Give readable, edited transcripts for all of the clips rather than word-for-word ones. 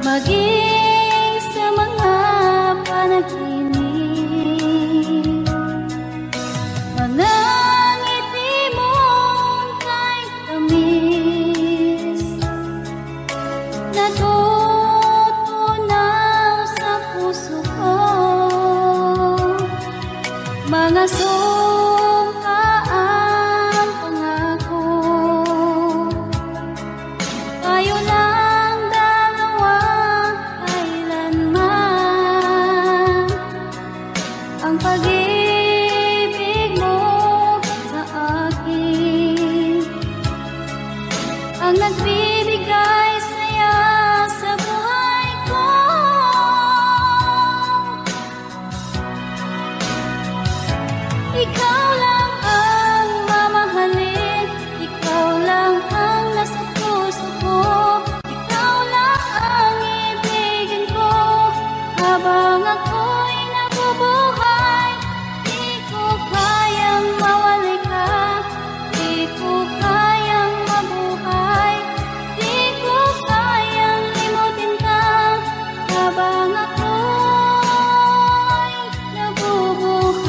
maging sa mga panaginip. Mga ngiti mong kahit tamis, natutunaw sa puso ko. Mga sumkaang pangako, tayo lang dalawa kailanman. Ang pag-ibig mo sa akin ang nagbibigay saya sa buhay ko. Ikaw lang ang mamahalin, ikaw lang ang nasa puso ko, ikaw lang ang ibigin ko habang ako'y nabubuhay. Di ko kayang mawalay ka, di ko kayang mabuhay, di ko kayang limutin ka habang ako'y nabubuhay.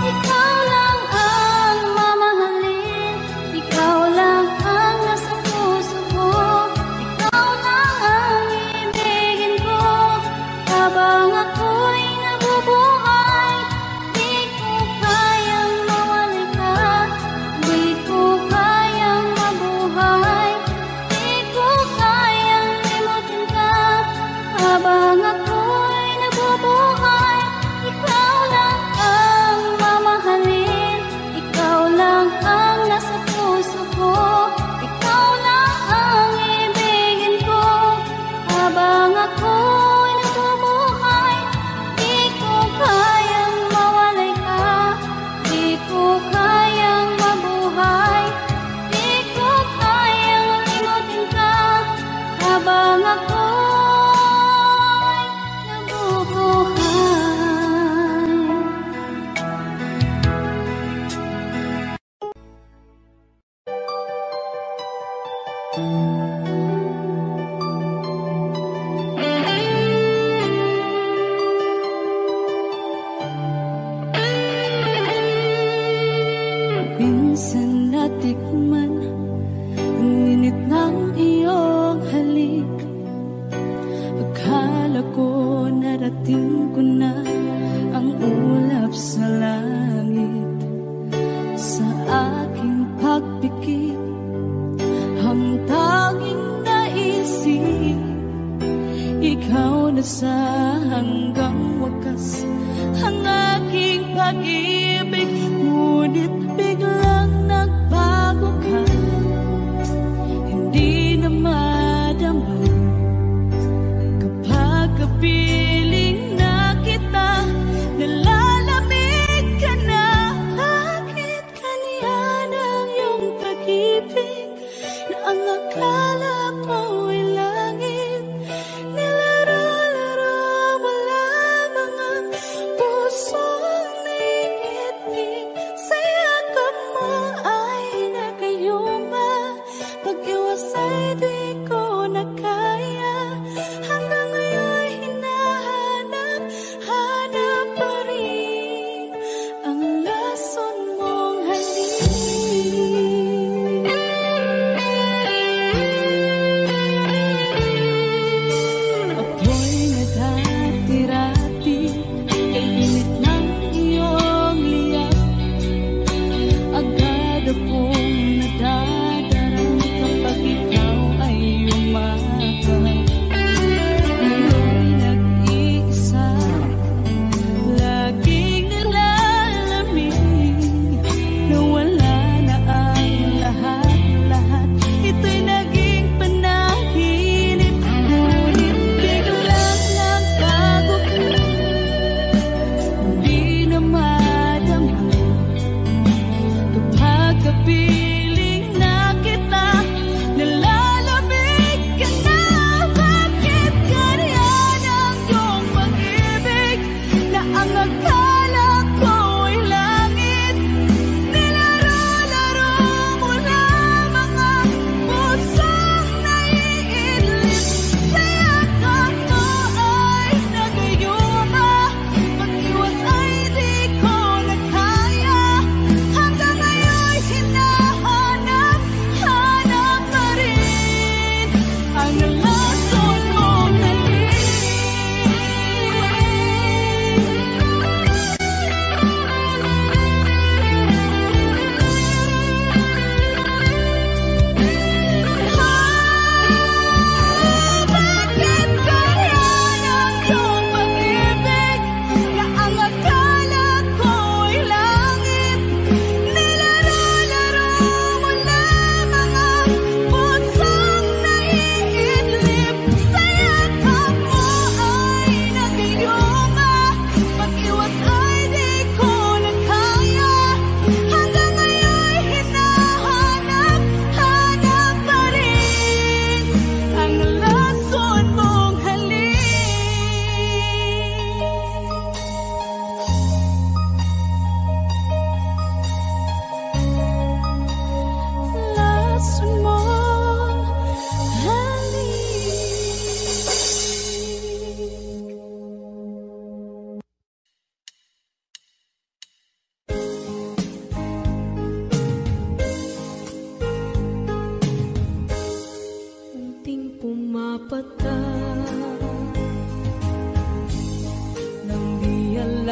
Ikaw lang ang mamahalin, ikaw lang ang nasa puso ko, ikaw lang ang ibigin ko habang ako'y nabubuhay. Di ko kayang mawalay ka, di ko kayang mabuhay, di ko kayang limutin ka habang ako'y nabubuhay. Ikaw lang ang mamahalin, ikaw lang ang nasa puso ko, ikaw lang ang ibigin ko habang ako'y nabubuhay. Di ko kayang mawalay ka, di ko kayang mabuhay, di ko kayang limutin ka habang ako'y nabubuhay. Minsan natikman ang init ng iyong halik. Akala ko narating ko na ang ulap sa langit. Sa aking pagpikit, ang tanging naisip, ikaw na sa hanggang wakas ang aking pag-ibig. Ngunit biglang nagbago ka, hindi na madama kapag kapiling na kita. Nalalamig ka na, bakit kanya ng iyong pag-ibig na ang akala ko'y langit? Nilaro-laro mo lamang ang pusong naiinig. Sa yakap mo ay nagayon.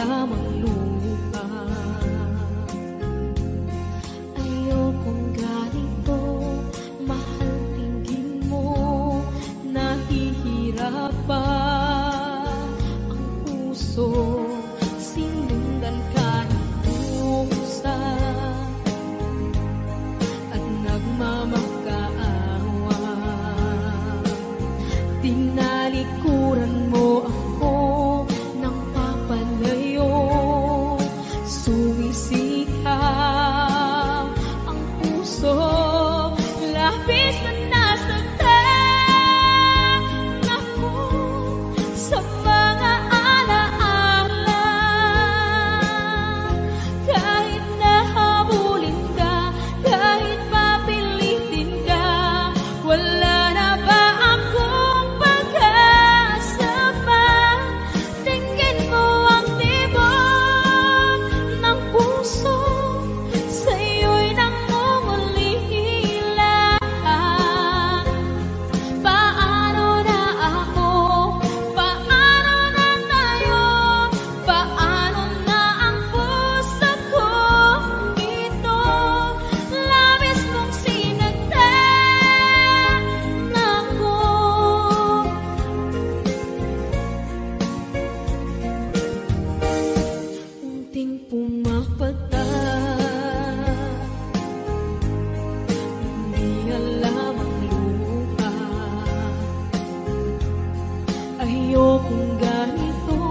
lamang lupa. Ayokong ganito, mahal tingin mo, nahihirapan ang puso, sinundan ka ng pusa at nagmamakaawa. Tinalikuran mo ako ng papalayo, sumisihaw ang puso, labis na nasaktan ako sa mga alaala. Kahit nahabulin ka, kahit papilitin ka, wala na ba akong pag-asa pa? Tingin mo ang tibok ng puso, sa'yo'y nangungulila. Paano na ako? Paano na tayo? Paano na ang puso kong ito? Labis mong sinagtan ako. Unting pumapata, hindi alam ang luha. Ayokong ganito,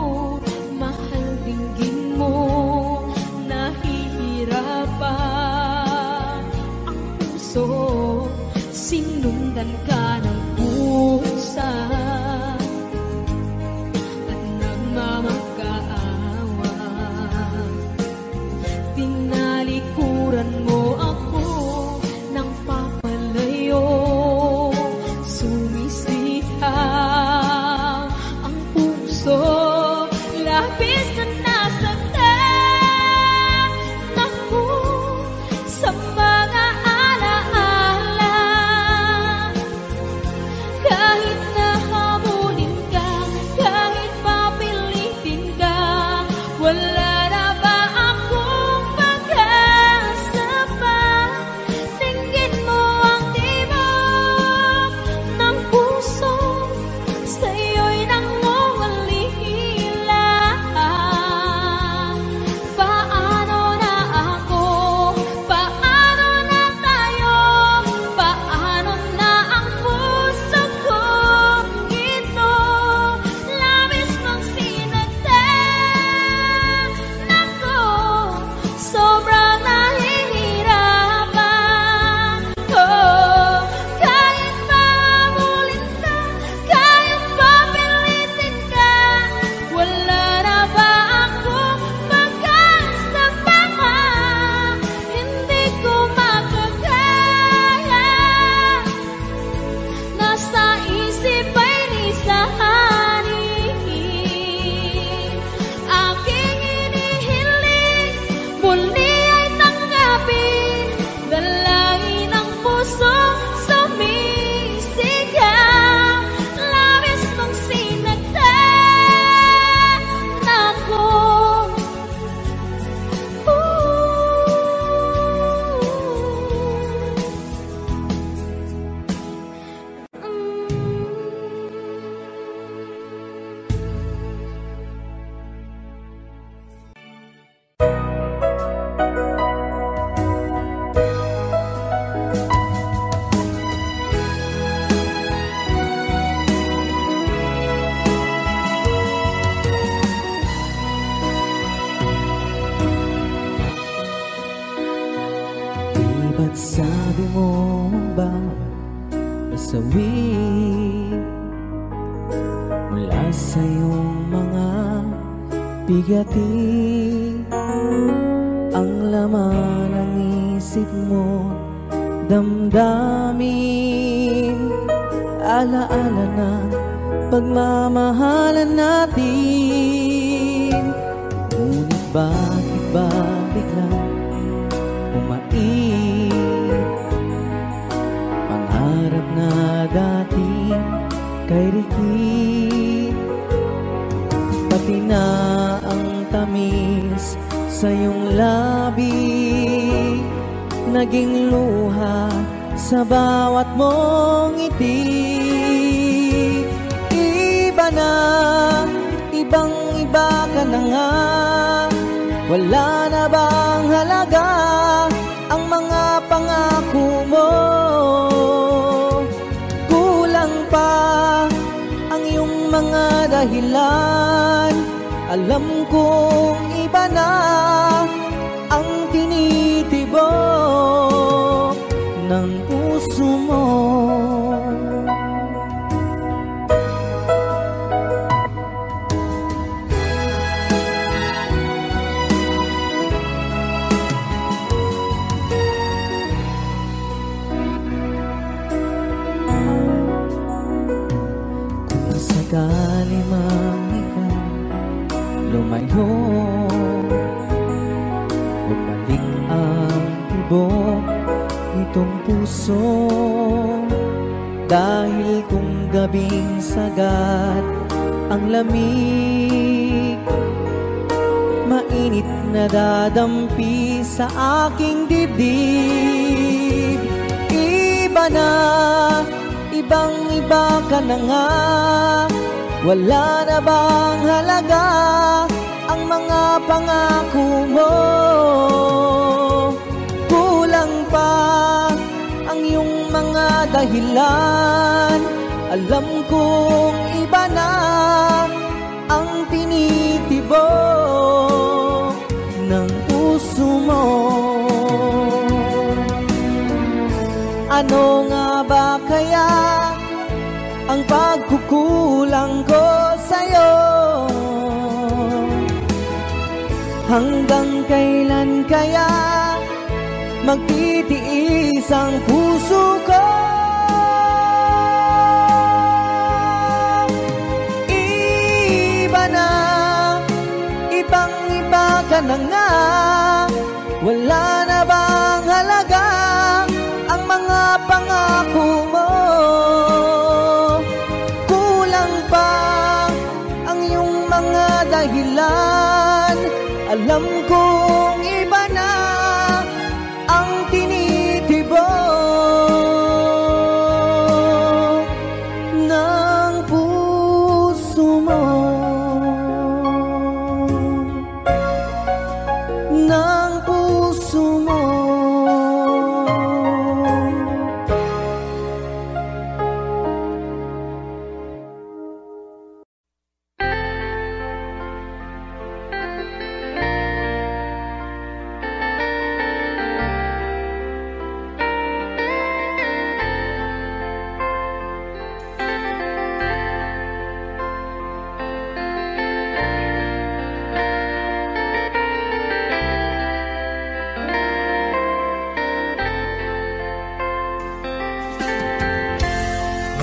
mahal dinggin mo, nahihirapan ang puso, sinundan ka ng pusa at nagmamakaawa. Tinalikuran mo ako ng papalayo, sumisihaw ang puso, labis na nasaktan ako sa mga alaala. Kahit nahabulin ka, kahit papilitin ka, wala na ba akong pag-asa pa? Tingin mo ang tibok ng puso, sa'yo'y nangungulila. Paano na ako? Paano na tayo? Paano na ang puso kong ito? Labis mong sinagtan ako, sobrang nahihirapan ko. Kahit mahabulin ka, kahit papilitin ka, wala na ba akong pag-asa pa? Hindi ko makakaya, nasa isip ay lisahanin. Aking inihiling, muli ay tanggapin, dalangin ang puso, sumisigaw. Labis mong sinagtan ako. Di ba't sabi mo ang bawat nasawi mula sa iyong mga bigati, ang laman ng isip mo, damdamin, alaala na pagmamahalan natin. Ngunit bakit ba biglang umaib? Pangarap na dati kay Ricky, pati na ang tamis labis sa iyong labi, naging luha sa bawat mong ngiti. Iba na, ibang iba ka na nga, wala na bang halaga ang mga pangako mo? Kulang pa ang iyong mga dahilan, alam kong iba na ang tinitibok ng puso mo. Kung sakali mang ikaw lumayo, bumalik ang tibok nitong puso, dahil kung gabing sagat ang lamig, mainit na dadampi sa aking dibdib. Iba na, ibang iba ka na nga, wala na bang halaga ang mga pangako mo? Kulang pa ang iyong mga dahilan, alam kong iba na ang tinitibok ng puso mo. Ano nga ba kaya ang pagkukulang ko sa'yo? Hanggang kailan kaya magtitiis ang puso ko? Iba na, ibang iba ka na nga, wala na bang halaga ang mga pangako mo? Kulang pa ang iyong mga dahilan, alam kong iba na ang tinitibok ng puso mo, ng puso mo.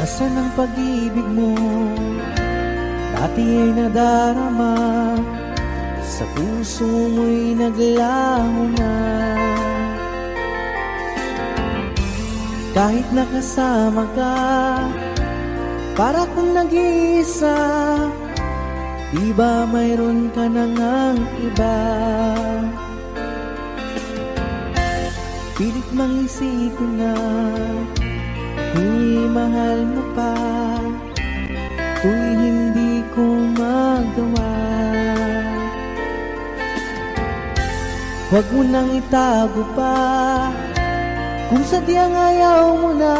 Nasaan ang pag-ibig mo? Dati ay nadarama, sa puso mo'y naglaho na. Kahit nakasama ka, para kung nag-iisa, di ba mayroon ka na ngang iba? Pilit mang isipin na ako'y mahal mo pa, ako'y hindi ko magawa. Huwag mo nang itago pa, kung sadyang ayaw mo na,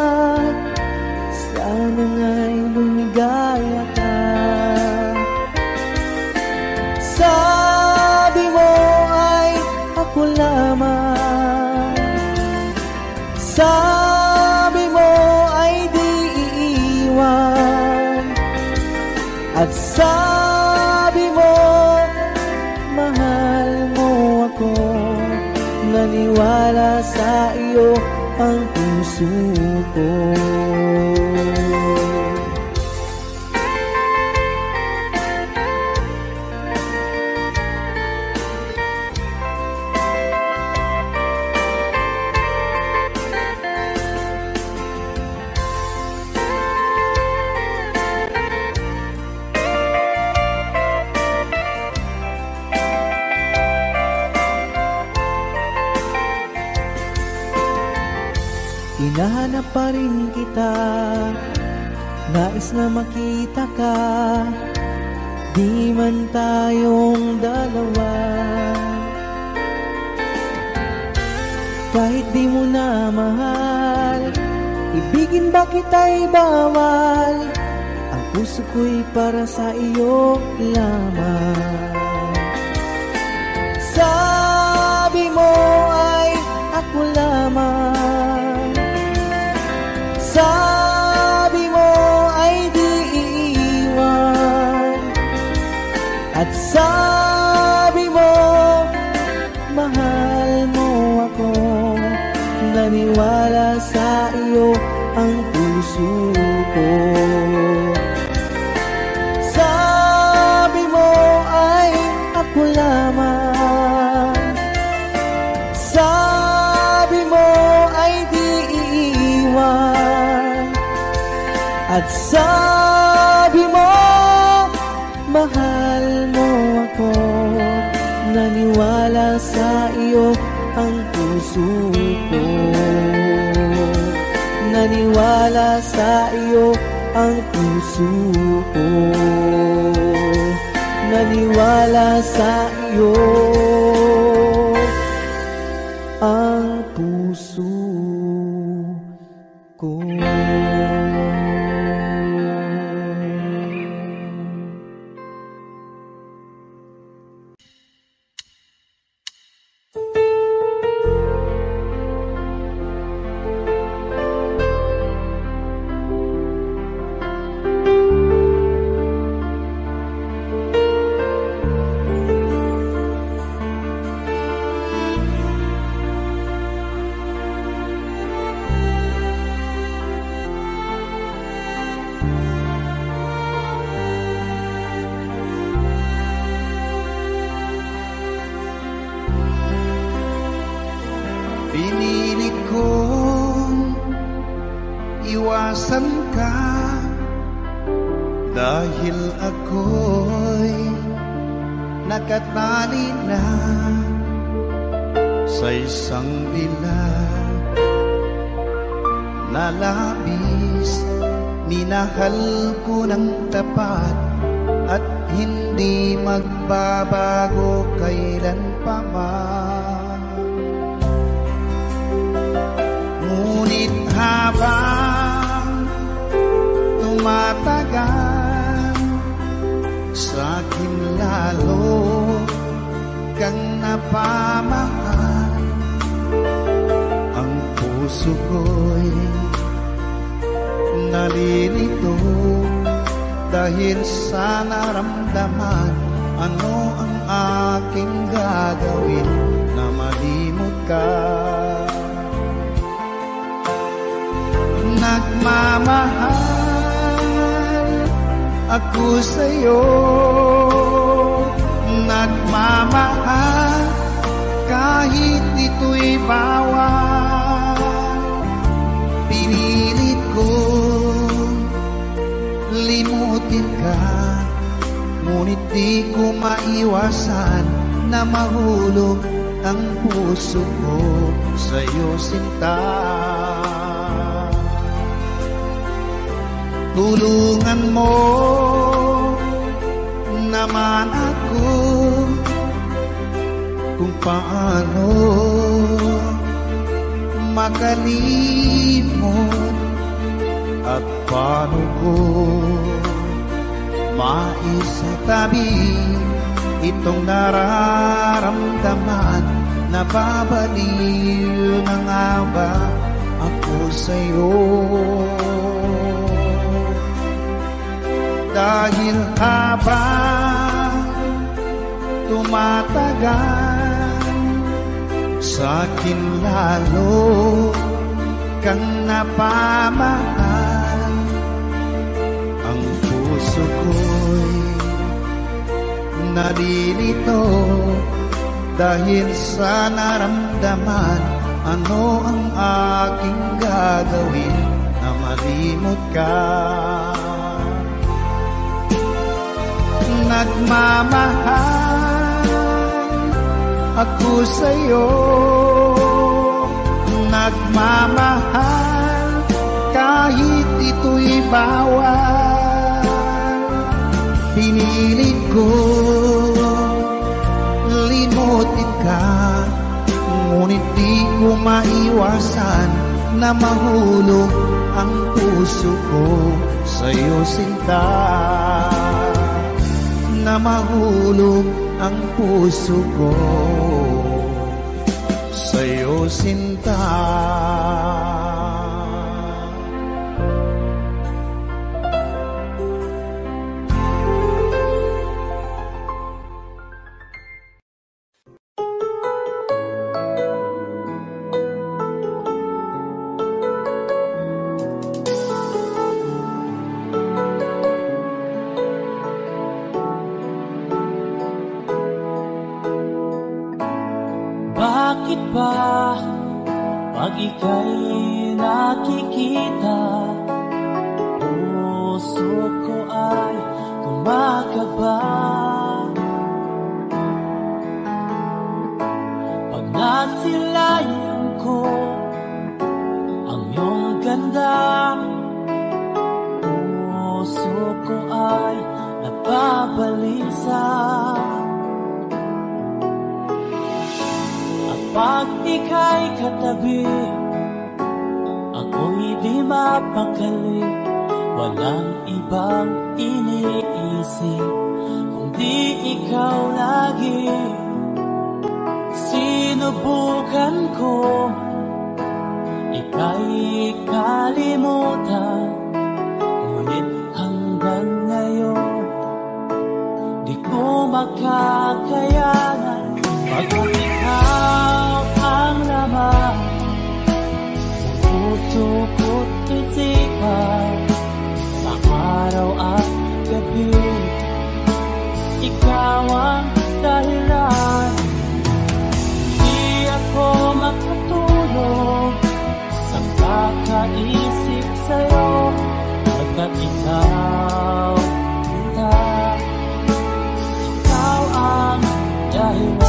sana nga'y lumigaya ka. Sabi mo ay ako lamang, sabi mo ay di iiwan, at sabi mo mahal mo ako. Naniwala sa iyo ang puso ko. hinahanap pa rin kita. Nais na makita ka, di man tayong dalawa. Kahit di mo na mahal, ibigin ba kita'y bawal? Ang puso ko'y para sa iyo lamang. Sabi mo ay ako lamang, sabi mo ay di iiwan, at sabi mo mahal mo ako. Naniwala sa iyo ang puso ko. Sabi mo ay ako lamang, sabi mo ay di iiwan, at sabi mo mahal mo ako. Naniwala sa iyo ang puso ko. Naniwala sa iyo ang puso ko. Naniwala sa iyo ang puso ko. Pinili kong iwasan ka dahil ako'y nakatali na sa isang dilag na labis. Minahal ko ng tapat at hindi magbabago kailan pa man. Ngunit habang tumatagal, sa'kin lalo kang napamahal. Ang puso ko'y nalilito dahil sa naramdaman. Ano ang aking gagawin na malimot ka? Nagmamahal ako sa'yo, nagmamahal kahit ito'y bawal. Pinilit ko limutin ka, ngunit di ko maiwasan na mahulog ang puso ko sa'yo, sinta. Tulungan mo naman ako kung paano makalimot at paano ko maisatabi itong nararamdaman. Nababaliw na nga ba ako sa'yo? Dahil habang tumatagal, sa'kin lalo kang napamahal. Ang puso ko'y nalilito dahil sa naramdaman. Ano ang aking gagawin na malimot ka? Nagmamahal ako sa'yo, nagmamahal ito'y bawal. Pinilit ko limutin ka, ngunit di ko maiwasan na mahulog ang puso ko sa'yo, sinta. Na mahulog ang puso ko sa'yo, sinta. Bakit ba pag ika'y nakikita, puso ko ay kumakaba? Pag nasilayan ko ang iyong ganda, puso ko ay napabalisa. Pag ika'y katabi, ako'y di mapakali. Walang ibang iniisip kundi ikaw lagi. Sinubukan ko ika'y kalimutan, ngunit hanggang ngayon di ko makakayanan. Pagod ikaw ang laman ng puso ko't isipan, sa araw at gabi ikaw ang dahilan. Di ako makatulog sa kakaisip sa'yo, pagkat ikaw, ikaw ang dahilan.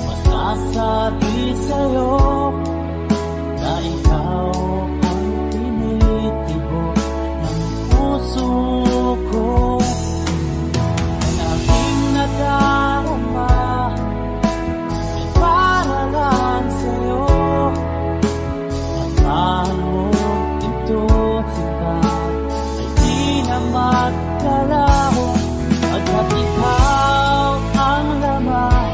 Masasabi sa'yo na ikaw ang tinitibok ng puso ko. Ang aking nadarama ay para lang sa'yo. At mo ito, sinta, ay di na magkalaho, pagkat ikaw ang laman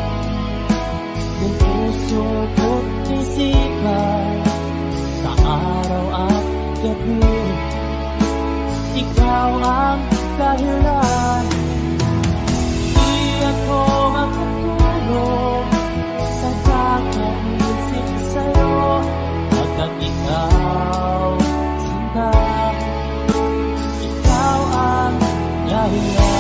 ng puso ko't isipan, sa araw at gabi ikaw ang dahilan. Di ako makatulog sa kakaisip sa'yo, pagkat ikaw, sinta, ikaw ang dahilan.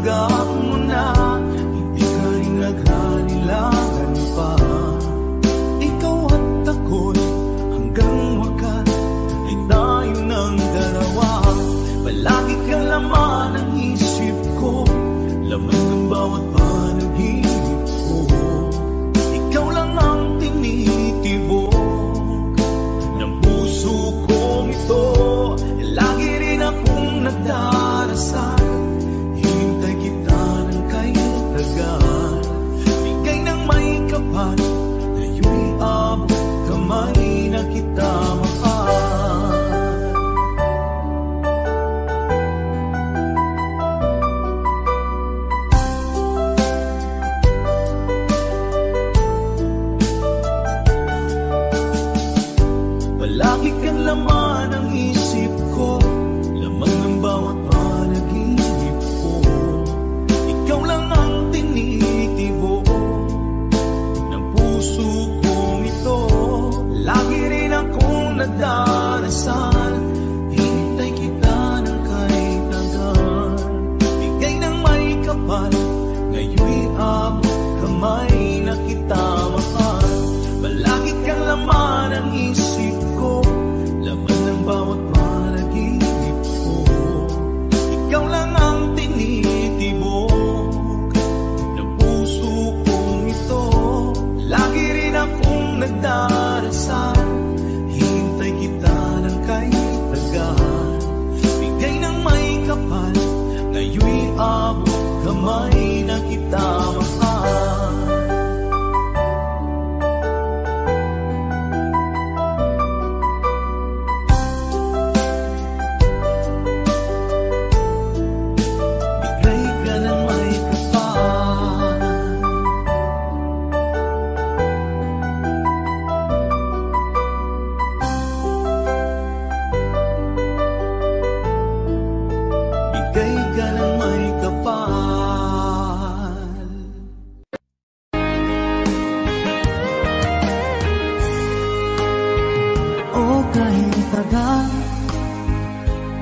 tinanggap mo na, hindi ka rin naghanilangan pa. Ikaw at ako'y hanggang wakas ay tayo ng dalawa. Palagi kang laman ng isip ko, laman ng bawat panaginip ko. Ikaw lang ang tinitibok ng puso kong ito. Lagi rin akong nagdarasal, hintay kita ng kay tagal. Bigay ng may kapal, ngayon'y abot kamay na kita mahal. Palagi kang laman ng isip ko, lamang ng bawat panaginip ko. Ikaw lang ang tinitibok ng puso kong ito. Lagi rin akong nagdarasal, hintay kita ng kay tagal. Bigay ng may kapal, ngayon'y abot kamay na kita mahal. Palagi kang laman ng isip ko, laman ng bawat panaginip ko. Ikaw lang ang tinitibok ng puso kong ito. Lagi rin akong nagdarasal, hintay kita ng kay tagal. Bigay ng may kapal, ngayon'y abot kamay na kita mahal.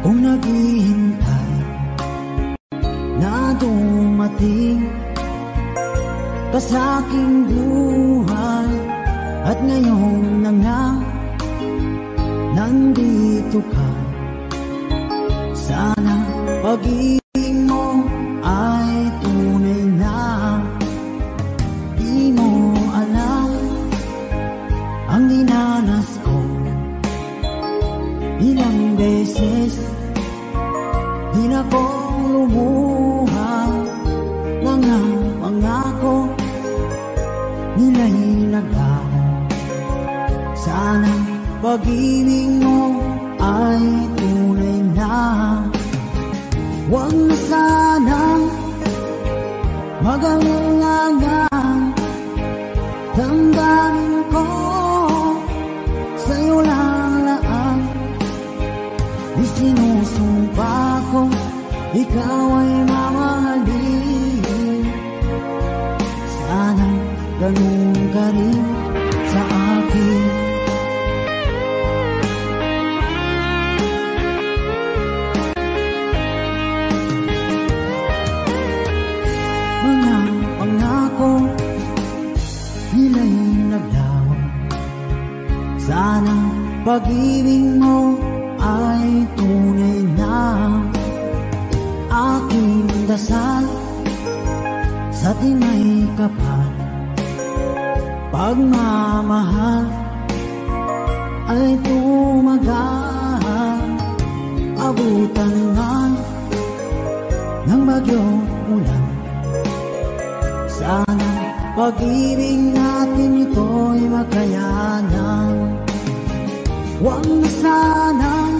Kung naghihintay na dumating ka sa aking buhay, at ngayon na nga nandito ka. Sana pag-ibig mo ay tunay na. Di mo alam ang dinanas ko, ilang beses di na ko lumuha. Mga pangako nila'y naglaho. Sana pag-ibig mo ay tunay na. Huwag na sanang mag-alangan, damdamin ko sa'yo lang laan. Isinusumpa ko, ikaw ay mamahalin. Sana ganun ka rin sa akin. Mga pangako nila'y naglaho. Sana pag-ibig mo ay tunay na. Aking dasal sa tinay kapal, pagmamahal ay tumagal. Abutan man ng bagyong ulan, sana pag-ibig natin ito'y makayanan. Huwag na sanang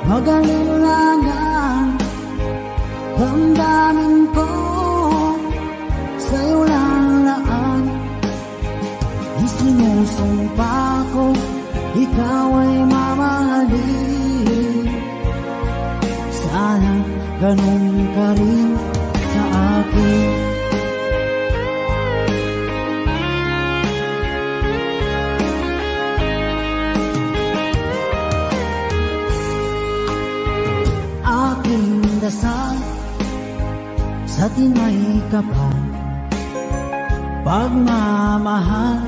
mag-alinlangan, damdamin ko sa'yo lang laan. Isinusumpa ko, ikaw ay mamahalin. Sana ganun ka rin sa akin. Aking dasal sa tinay kapal. Pagmamahal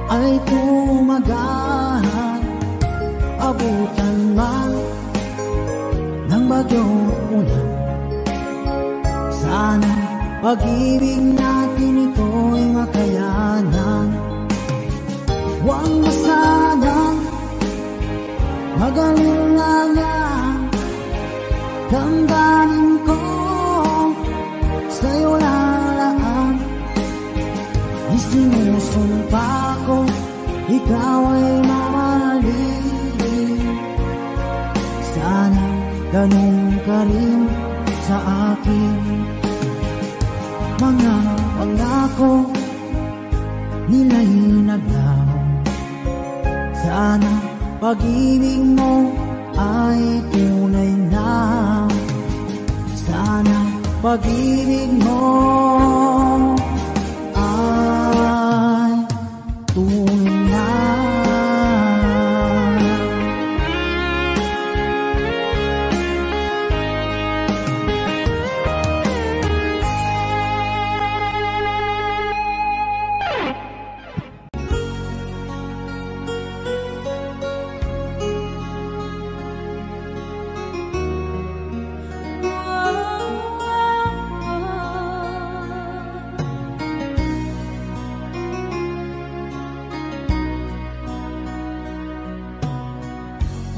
ay tumagahan, abutan man ng bagyong ulan. Sana pag-ibig natin ito'y makayanan. Huwag masanang mag-alinlangan, damdamin ko sa'yo lalaan. Isinusumpa ko, ikaw ay mamahalin. Sana ganun ka rin sa akin. Mga pangako nila'y naglaho. Sana pag-ibig mo ay tunay na. Sana pag-ibig mo ay tunay na.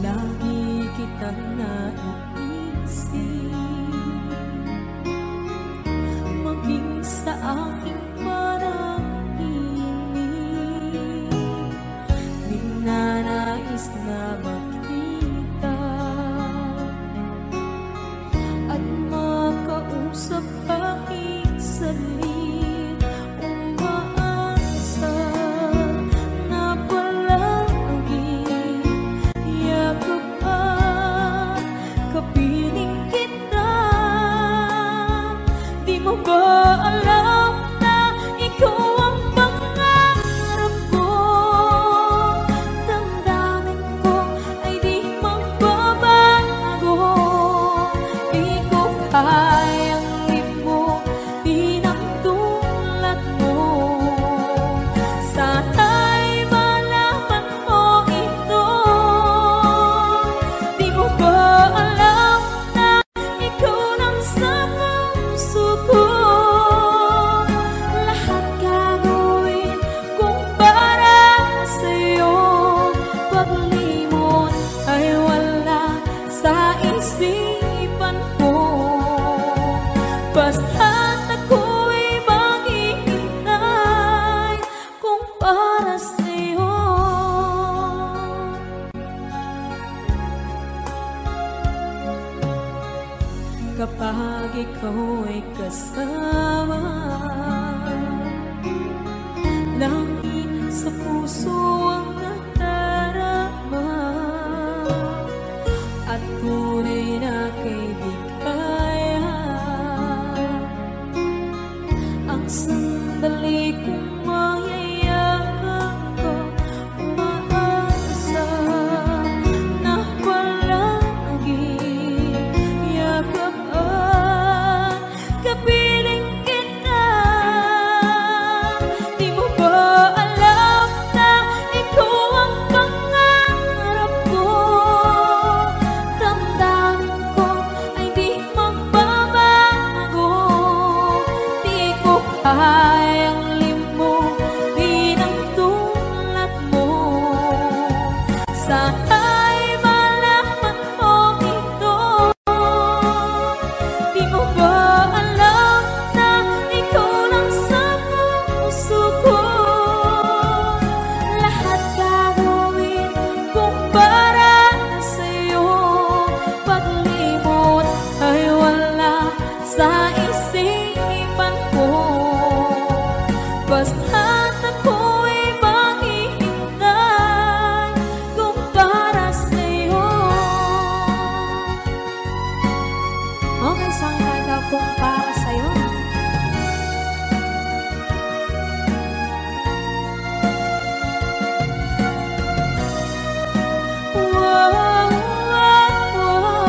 Lagi kitang naiisip, maging sa aking parang inig. Di na nais na makita at makausap kahit saglit. Umaasa na palagi yakap at kapiling kita. Di mo ba alam na ikaw ang pangarap ko? Damdamin ko ay di magbabago. Di ko kayang limutin ang tulad mo. Sana'y malaman mo ito. Di mo ba alam na ikaw lang sa puso ko? Lahat gagawin kung para sa'yo. Paglimot ay wala sa isipan ko. Basta't ako'y maghihintay kung para sa'yo. Kapag ikaw ay kasama, langit sa puso ang nadarama, at tunay na kaibigan. Ang sandali kong mayayakap ko, umaasa na palagi yakap at kapiling kita. Di mo ba alam na ikaw ang pangarap ko? Damdamin ko ay di magbabago. Di ko kayang limutin ang tulad mo. Sana'y malaman mo ito. Di mo ba alam na ikaw lang sa puso ko? Lahat gagawin kung para sa'yo. Paglimot ay wala sa isipan ko. Basta't ako'y maghihintay kung para sa'yo. Okay, saan kanta kung para sa'yo? Wow, wow, wow.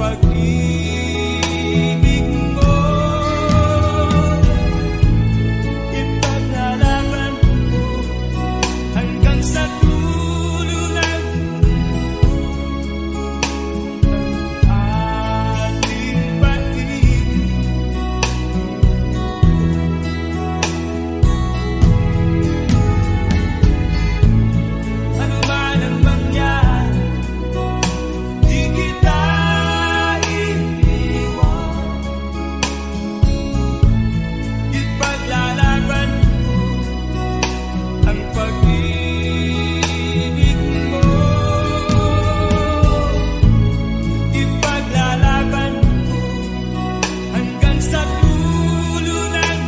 pag-ibig mo. Ipaglalaban ko hanggang sa dulo ng ating pag-ibig. Ano man ang mangyari, di kita iiwan. Ipaglalaban ko ang pag-ibig mo. Ipaglalaban ko hanggang sa dulo ng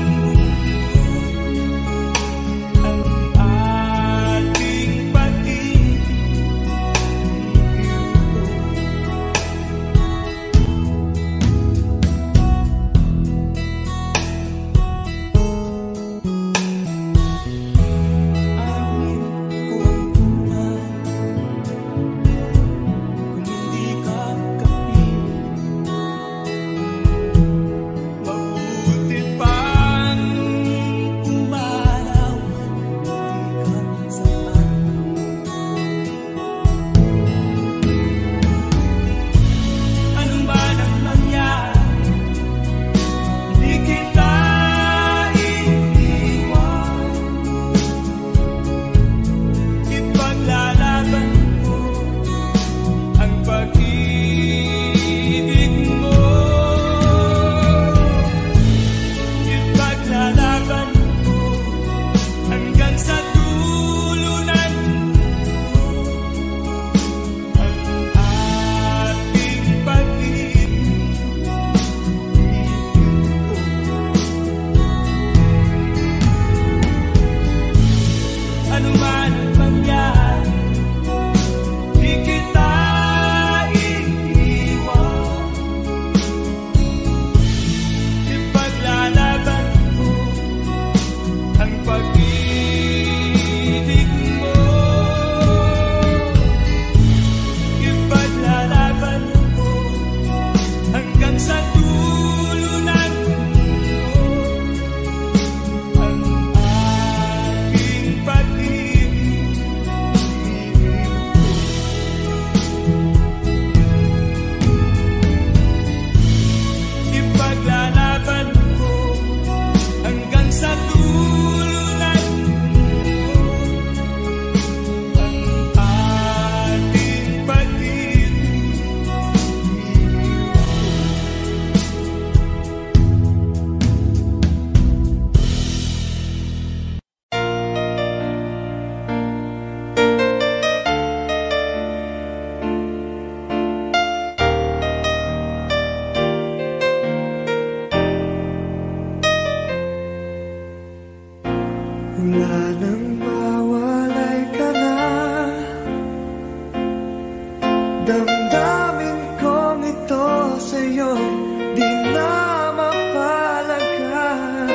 ang ating pag-ibig. Amin ko ang buhay kung hindi ka kapiling. Mabuti pang umalaw, hindi ka sa akin. Ano man ang mangyari, di kita iiwan. Ipaglalaban ko ang pag-ibig mo. Ipaglalaban ko hanggang sa dulo ng ang ating pag-ibig. Ano man ang mangyari, di kita iiwan. Ipaglalaban ko ang pag-ibig mo. Ipaglalaban ko hanggang sa dulo ng ang ating pag-ibig. Ipaglalaban ko hanggang sa dulo ng ang ating pag-ibig. Wala nang mawalay ka na. Damdamin kong ito sa'yo di na mapalagay.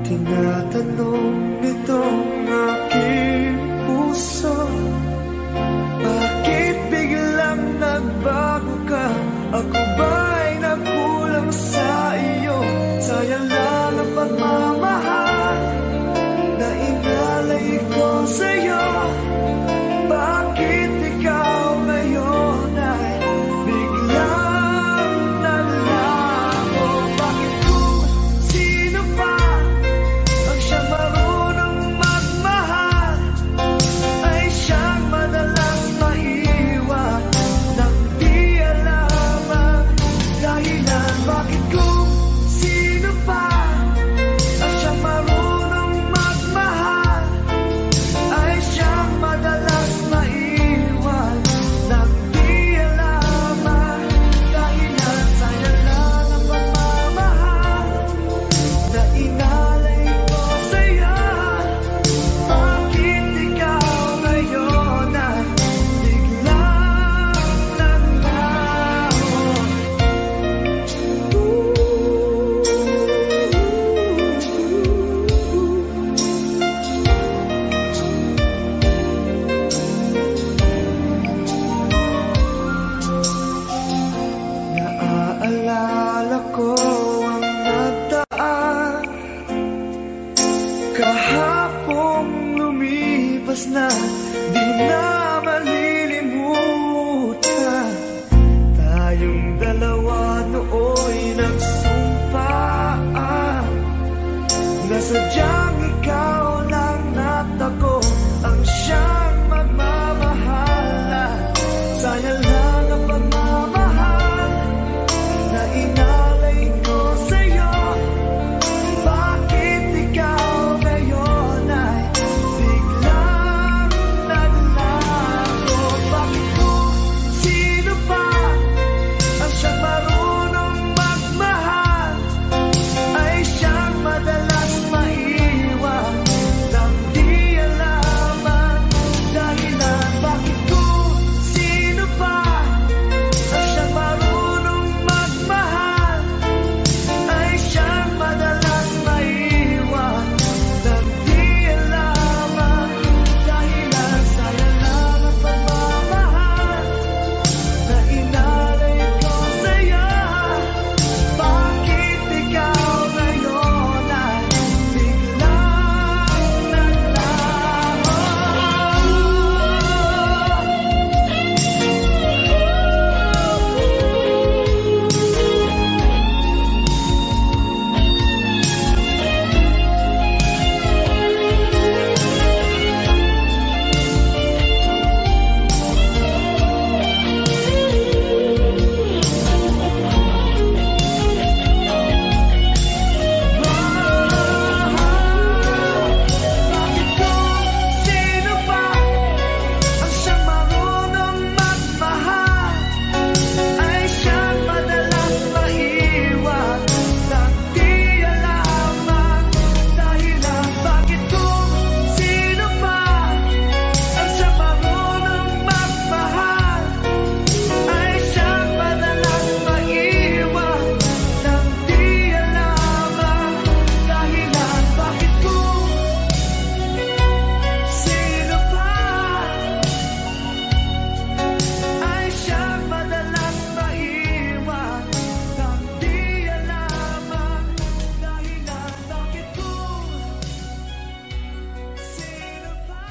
Tinatanong nitong aking puso, bakit biglang nagbago ka? Ako ba'y nagkulang sa iyo? Sayang lang ang pagmamahal na inalay ko sa'yo. Bakit ikaw ngayon ay biglang nalago? Bakit kung sino pa ang siyang marunong magmahal ay siyang madalas maiwan nang di alam ang Naalala ko ang nagdaan, kahapong lumipas na, di na malilimutan. Tayong dalawa nooy nagsumpaan na sadyang ikaw lang at ako ang siyang magmamahala. Sayang lang ang pagmamahal na inalay ko sa'yo. Bakit ikaw ngayon ay biglang naglago? Bakit kung sino pa ang siyang marunong magmahal ay siyang madalas maiwan nang di alaman dahilan? Bakit kung sino pa ang siyang marunong magmahal ay siyang madalas maiwan nang di alaman dahilan? Sayang lang ang pagmamahal na inalay ko sa'yo. Bakit ikaw ngayon ay biglang naglaho? Bakit kung sino pa ang siyang marunong magmahal ay siyang madalas maiwan nang di alaman dahilan? Bakit kung sino pa ang siyang marunong magmahal ay siyang madalas maiwan nang di alaman dahilan? Bakit kung sino pa ay siyang madalas maiwan nang di alaman dahilan? Bakit kung sino pa?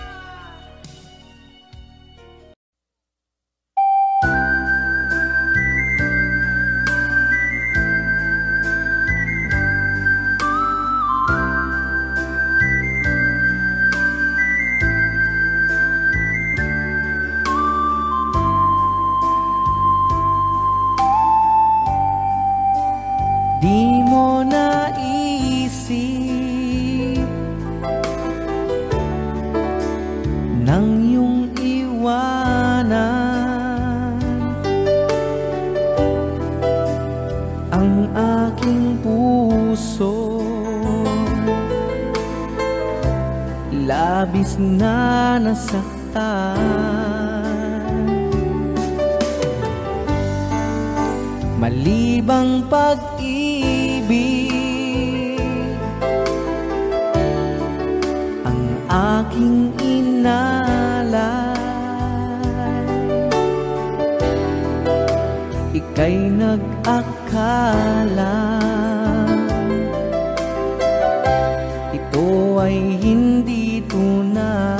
Di mo naisip nang iyong iwanan ang aking puso. Labis na nasaktan, malibang pag-ibig ang aking inalay. Ika'y nag-akala ito ay hindi tunay.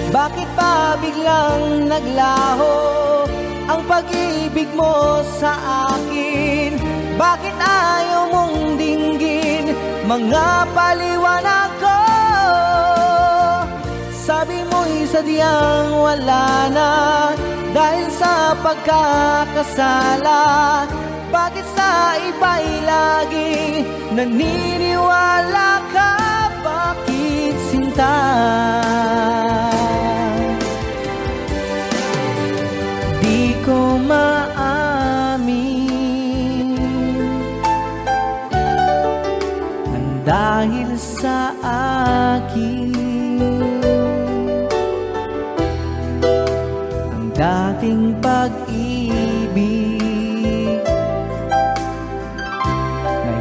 Bakit ba biglang naglaho ang pag-ibig mo sa akin? Bakit ayaw mong dinggin mga paliwanag ko? Sabi mo'y sadyang wala na dahil sa pagkakasala. Bakit sa iba'y laging naniniwala ka? Bakit sinta? Di ko maamin nang dahil sa akin ang dating pag-ibig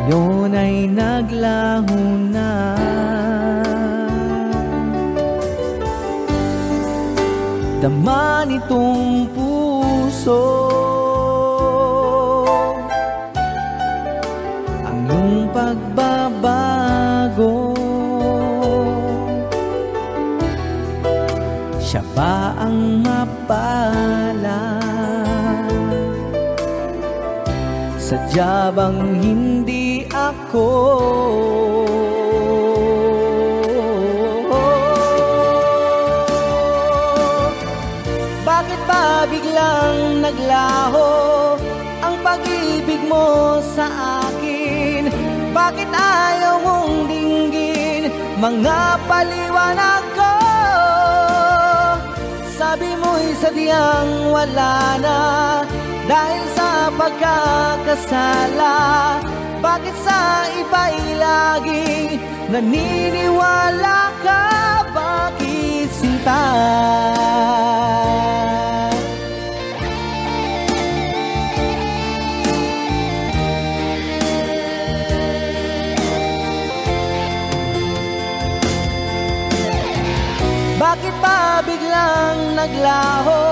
ngayon ay naglaho na. dama nitong puso ang iyong pagbabago. Siya ba ang mapalad? Sadya bang hindi ako? Bakit ba biglang naglaho ang pag-ibig mo sa akin? Bakit ayaw mong dinggin mga paliwanag ko? Sabi mo'y sadyang wala na dahil sa pagkakasala. Bakit sa iba'y laging naniniwala ka? Bakit sinta? Bakit ba biglang naglaho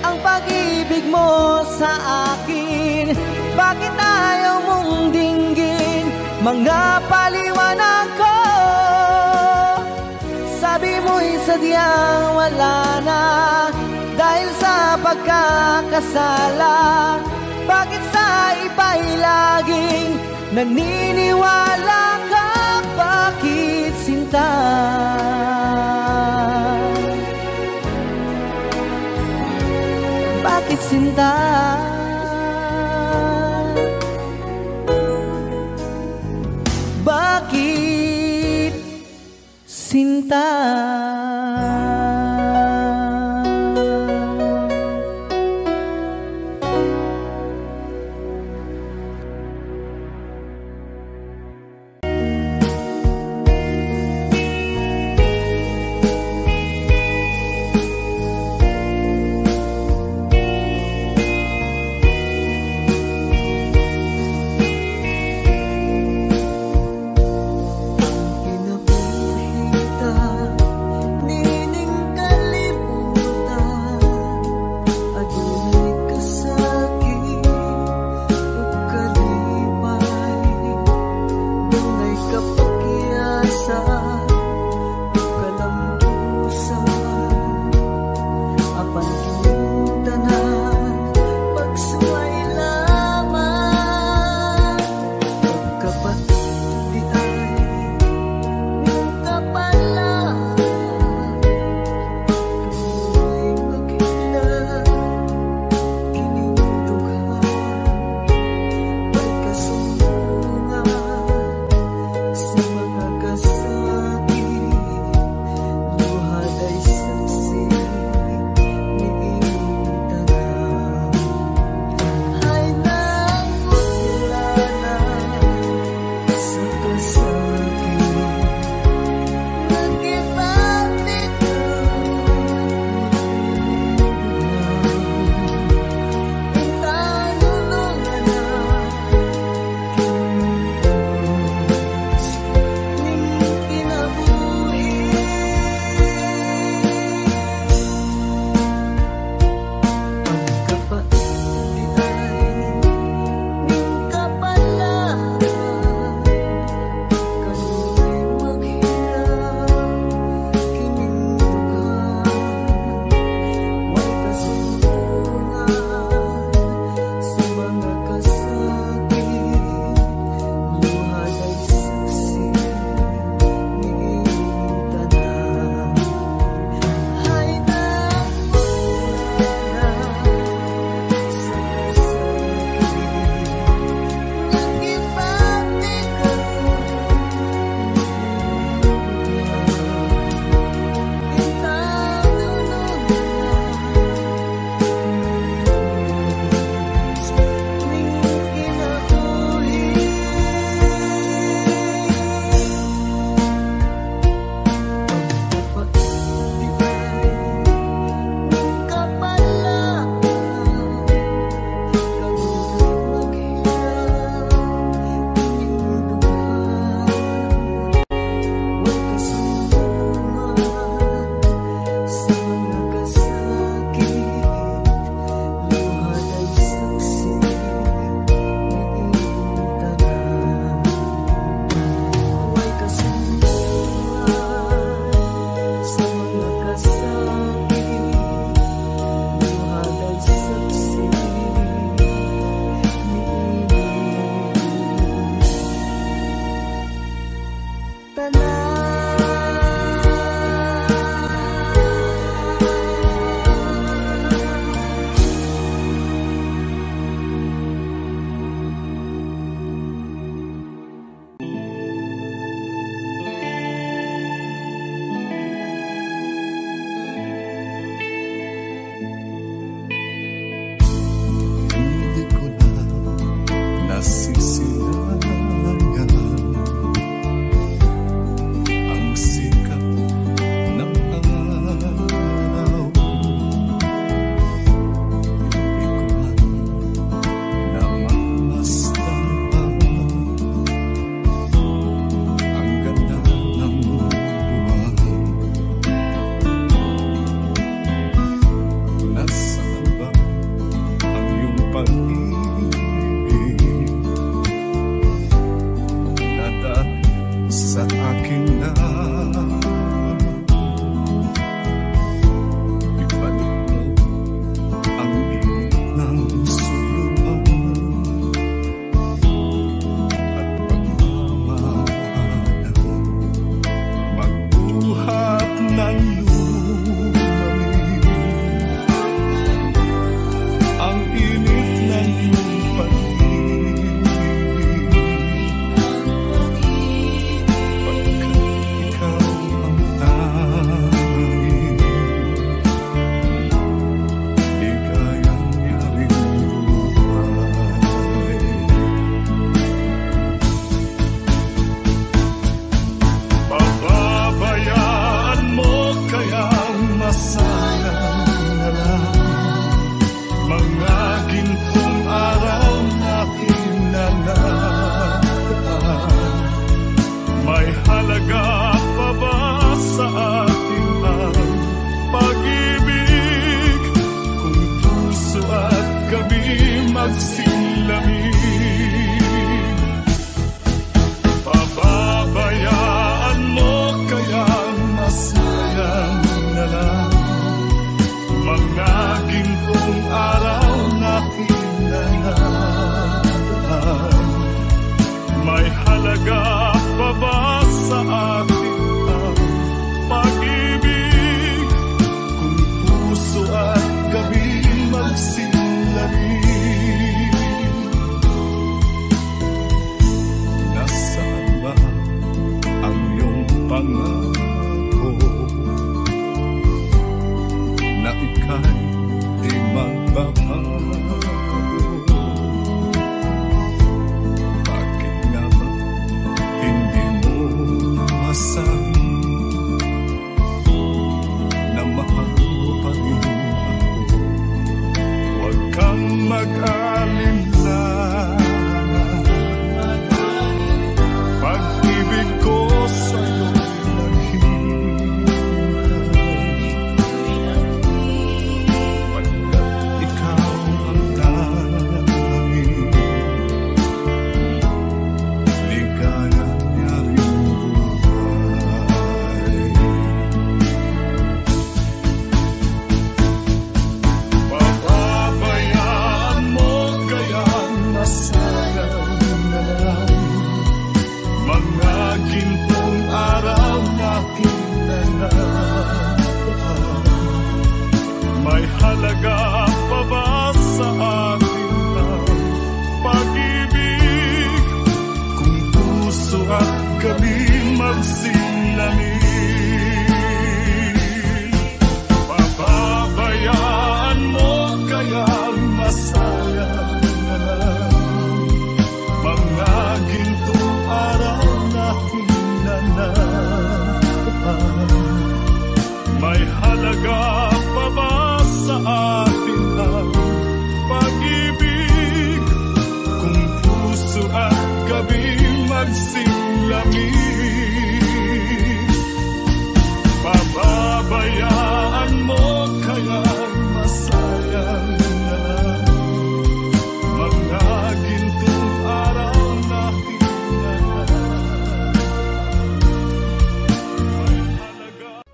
ang pag-ibig mo sa akin? Bakit ayaw mong dinggin mga paliwanag ko? Sabi mo'y sadyang wala na dahil sa pagkakasala. Bakit sa iba'y laging naniniwala ka? Bakit sinta? Bakit sinta? Bakit sinta? Pinabuhita, mahalaga pa ba sa atin ang pag-ibig kung puso at gabi magsilamig? Pababayaan mo kaya masayang na mga gintong araw na hinahan. May halaga.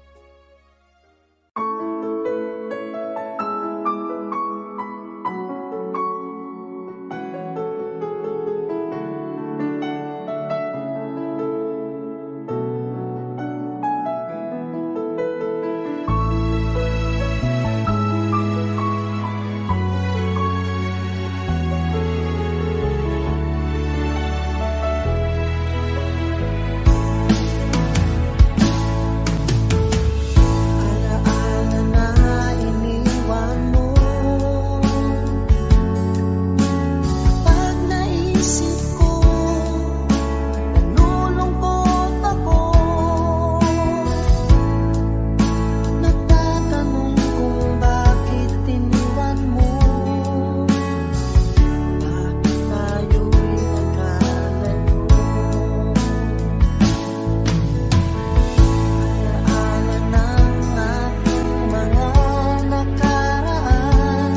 Alaala na iniwan mo. Pag naisip ko, nalulungkot ako. Nagtatanong kung bakit iniwan mo. Bakit tayo'y nagkalayo? Alaala ng ating mga nakaraan.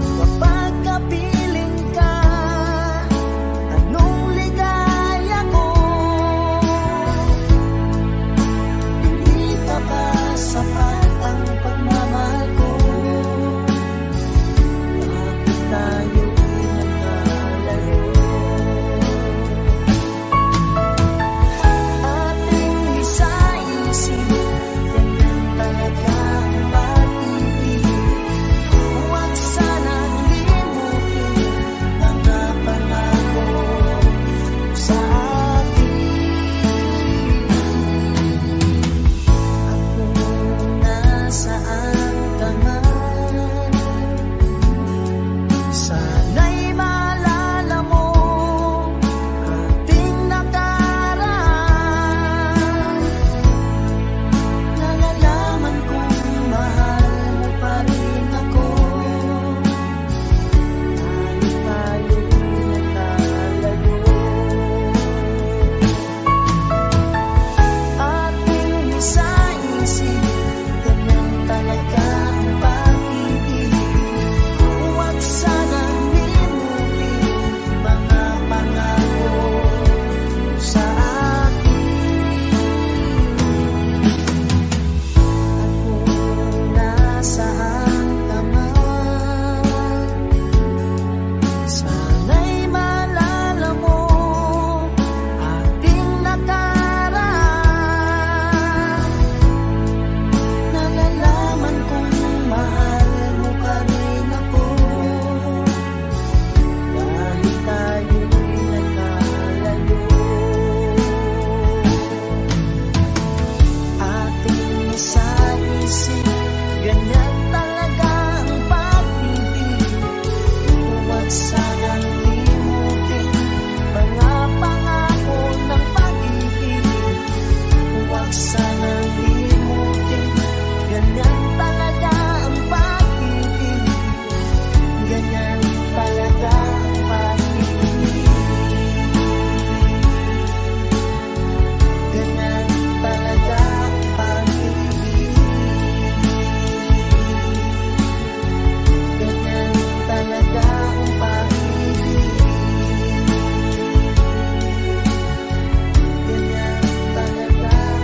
Kapag kapiling ka, anong ligaya ko? Hindi ka ba sapat ang pagmamahal ko? Bakit tayo'y nagkalayo? Ating isa-isip, ganyan talaga ang pag-ibig. Huwag sanang limutin mga pangako sa atin. At kung nasaan ka man, sana'y maalala mo ating nakaraan. Nalalaman kong mahal mo pa rin ako. Tayo'y nagkalayo. Ating isa-isip, ganyan talaga ang pag-ibig. Huwag sanang limutin mga pangako sa atin. At kung nasaan ka man, sana'y maalala mo ating nakaraan. Nalalaman kong mahal mo pa rin ako. Dahil tayo'y nagkalayo. Ating isa-isip, ganyan talaga ang pag-ibig. Huwag sanang limutin mga pangako ng pag-ibig. Huwag sanang limutin, ganyan talaga ang pag-ibig. Ganyan talaga ang pag-ibig. Ganyan talaga ang pag-ibig. Ganyan talaga ang pag-ibig. Ganyan talaga ang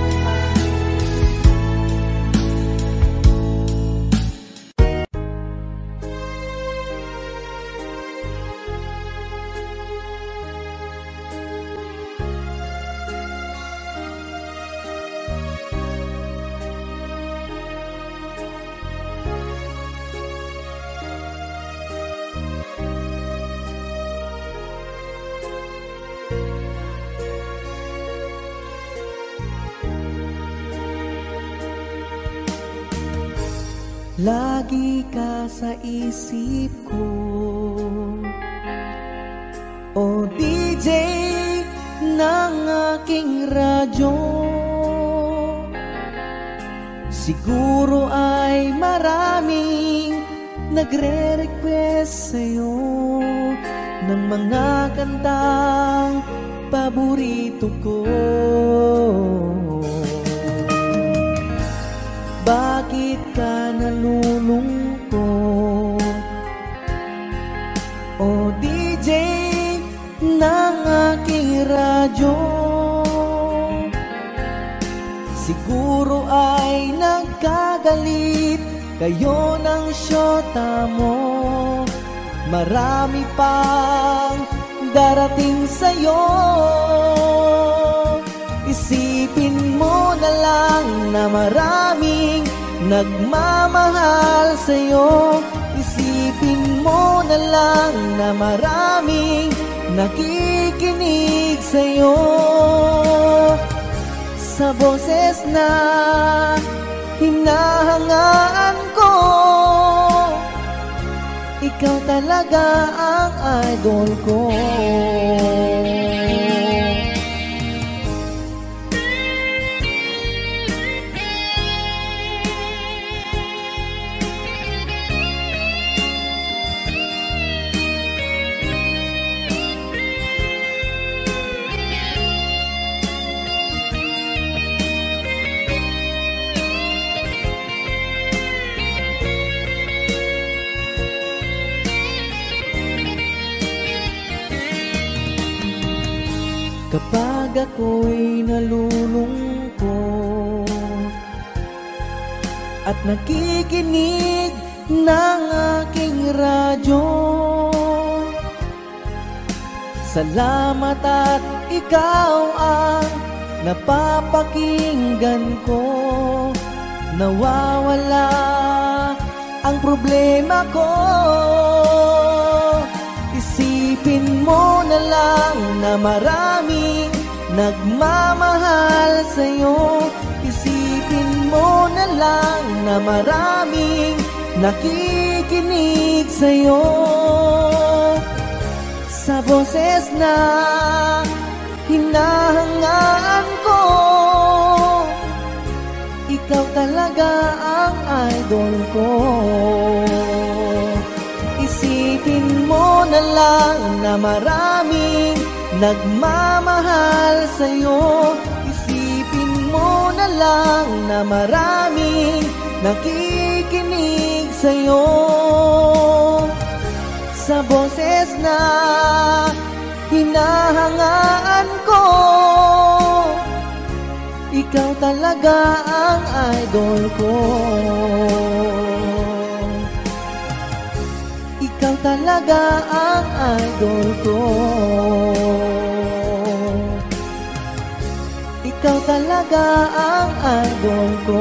Lagi ka sa isip ko, o DJ ng aking radyo. Siguro ay maraming nagre-request sa'yo ng mga kantang paborito ko. Bakit ka nalulungkot? O DJ ng aking radyo, siguro ay nagkagalit kayo ng syota mo. Marami pang darating sa'yo. Isipin mo na lang na maraming nagmamahal sa'yo. Isipin mo na lang na maraming nakikinig sa'yo. Sa boses na hinahangaan ko, ikaw talaga ang idol ko. Kapag ako'y nalulungkot at nakikinig ng aking radyo, salamat at ikaw ang napapakinggan ko. Nawawala ang problema ko. Isipin mo na lang na maraming nagmamahal sa'yo. Isipin mo na lang na maraming nakikinig sa'yo. Sa boses na hinahangaan ko, ikaw talaga ang idol ko. Isipin mo na lang na maraming nagmamahal sa'yo. Isipin mo na lang na maraming nakikinig sa'yo. Sa boses na hinahangaan ko, ikaw talaga ang idol ko. Ikaw talaga ang idol ko. Ikaw talaga ang idol ko.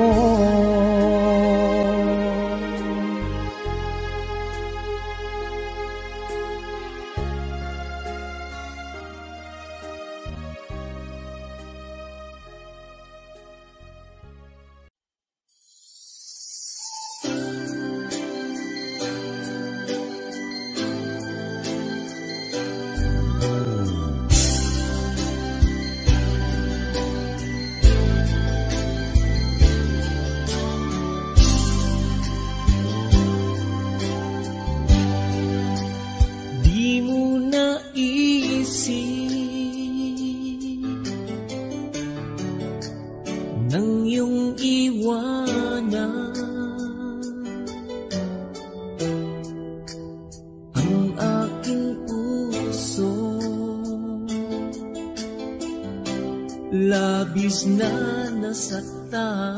Labis na nasaktan,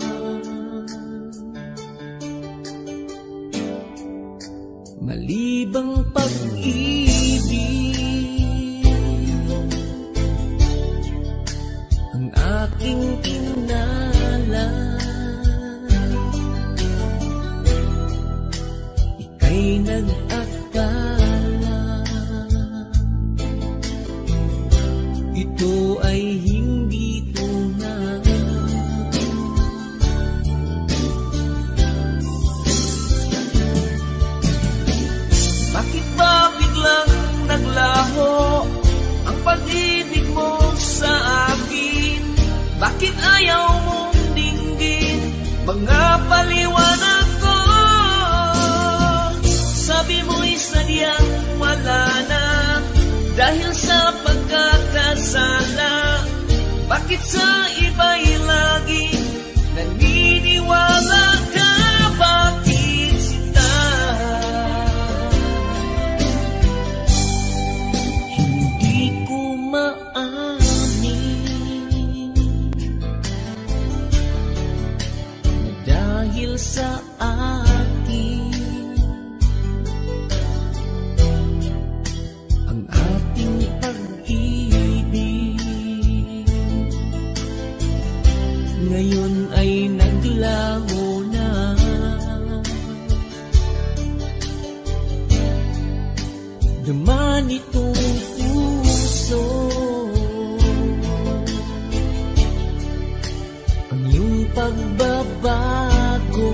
malibang pag-ibig ang aking kinala. Ika'y nag-akala ito ay hindi tunay. Bakit ba biglang naglaho ang pag-ibig mo sa akin? Bakit ayaw mong dinggin mga paliwanag ko. Sabi mo'y sadyang wala na dahil sa pagkakasala. Bakit sa iba'y laging naniniwala ka? Bakit sinta? Hindi ko maamin na dahil sa akin ang ating pag-ibig ngayon ay naglaho na. Duman itong puso ang iyong pagbabago.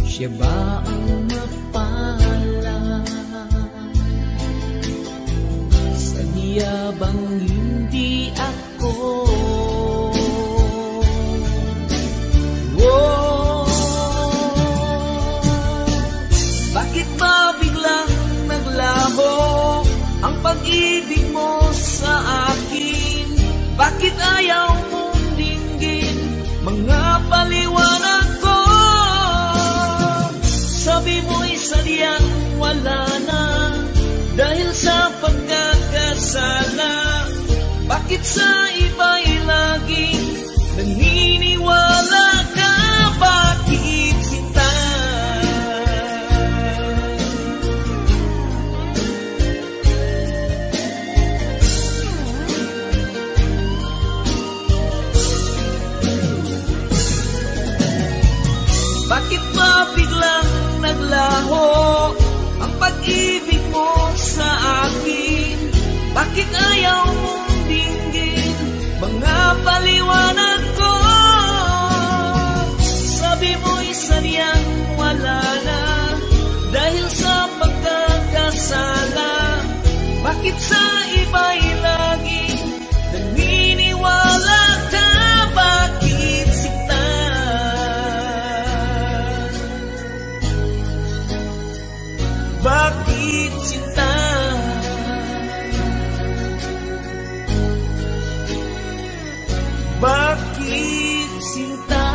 Siya ba ang mapala? Sadya bang hindi ako? Oh, bakit ba biglang naglaho ang pag-ibig mo sa akin? Bakit ayaw mong dinggin mga paliwanag ko? Sabi mo'y sadyang wala na dahil sa pagkakasala. Bakit sa iba'y laging naniniwala ka? Bakit sinta? Bakit ba biglang naglaho ang pag-ibig mo sa akin? Bakit ayaw mong dinggin mga paliwanag ko? Sabi mo'y sadyang wala na dahil sa pagkakasala. Bakit sa iba'y laging naniniwala ka? Bakit sinta? Bakit sinta? Bakit sinta?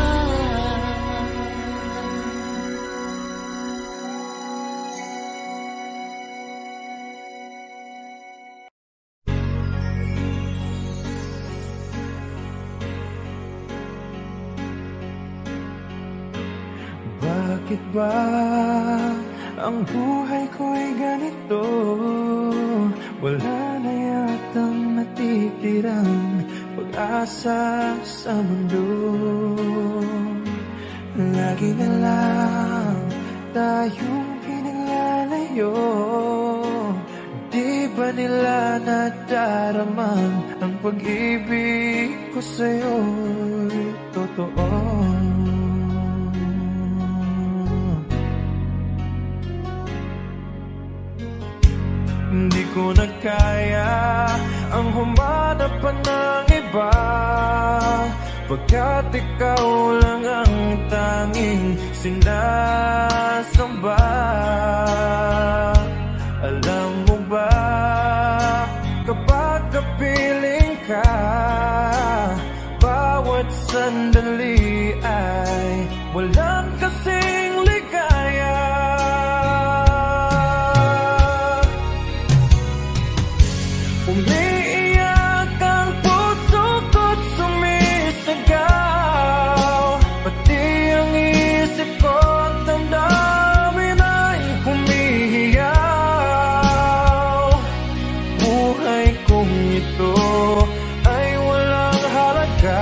Bakit ba ang buhay ko'y ganito? Wala na yatang natitirang pag-asa sa mundo. Lagi na lang tayong pinaglalayo. Di ba nila nadaramang ang pag-ibig ko sa'yo'y totoo? Hindi ko na kaya ang humanap pa ng iba, pagkat ikaw lang ang tanging sinasamba. Alam mo ba, kapag kapiling ka, bawat sandali ay walang kasing ligaya. Umiiyak ang puso ko't sumisigaw, pati ang isip ko't damdamin ay humihiyaw. Buhay kong ito ay walang halaga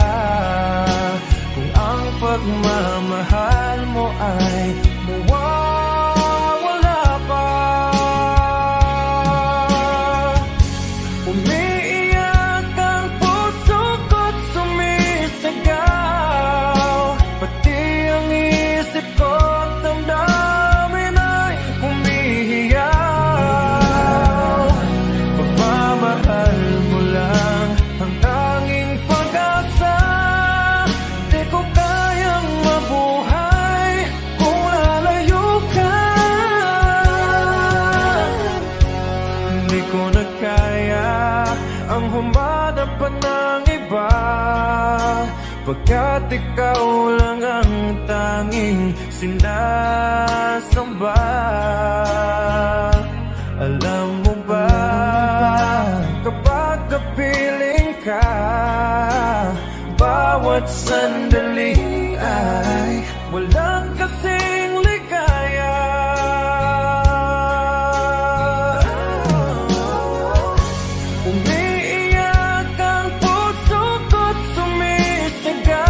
kung ang pagmamahal mo ay mawawala pa. Umiiyak ang puso ko't sumisigaw, pati ang isip ko't damdamin ay humihiyaw. Pagmamahal mo lang ang tanging pag-asa. pagkat ikaw lang ang tanging sinasamba. Alam mo ba, kapag kapiling ka, bawat sandali ay walang kasing ligaya. Umiiyak ang puso ko't sumisigaw,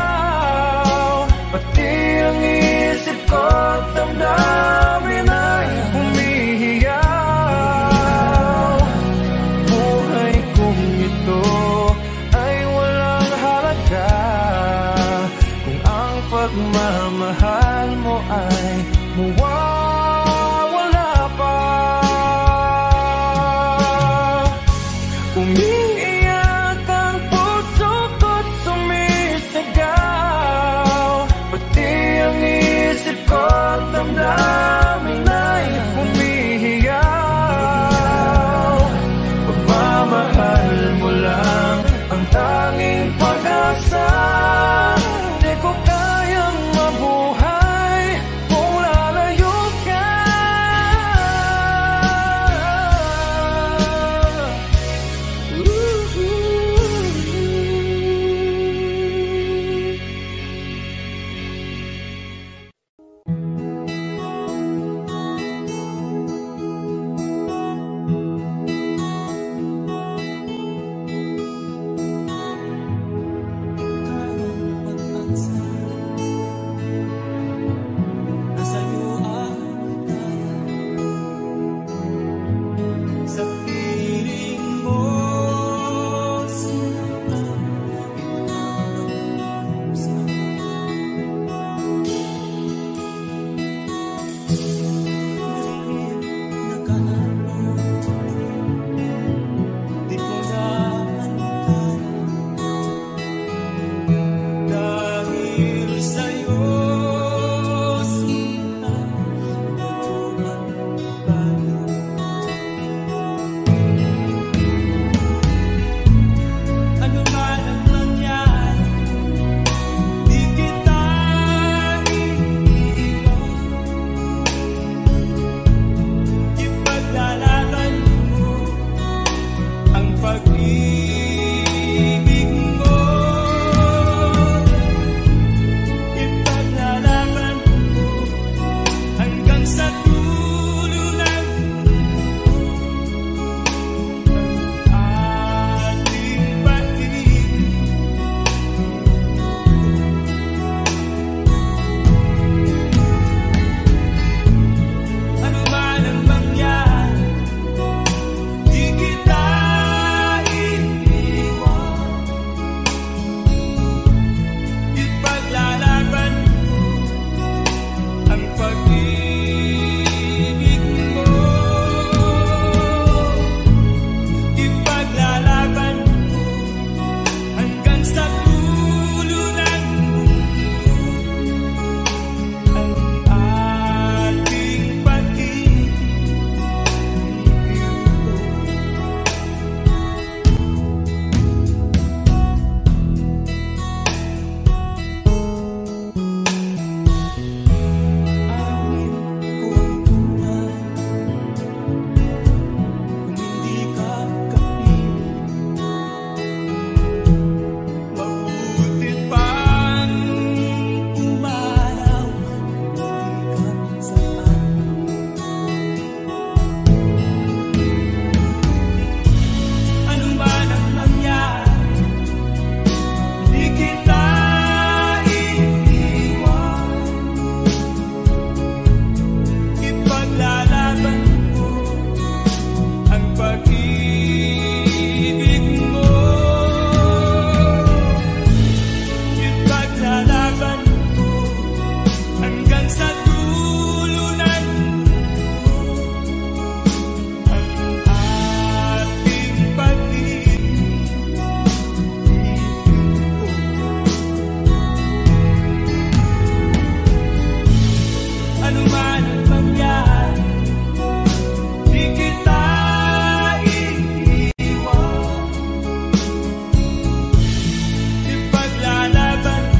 pati ang isip ko't damdamin ay humihiyaw. Buhay kong ito ay walang halaga kung ang pagmamahal mo ay mawawala pa. Umiiyak ang puso ko't sumisigaw, pati ang isip ko't damdamin ay humihiyaw. Pagmamahal mo lang ang tanging pag-asa, di ko kayang mabuhay kung lalayo ka. Ipaglalaban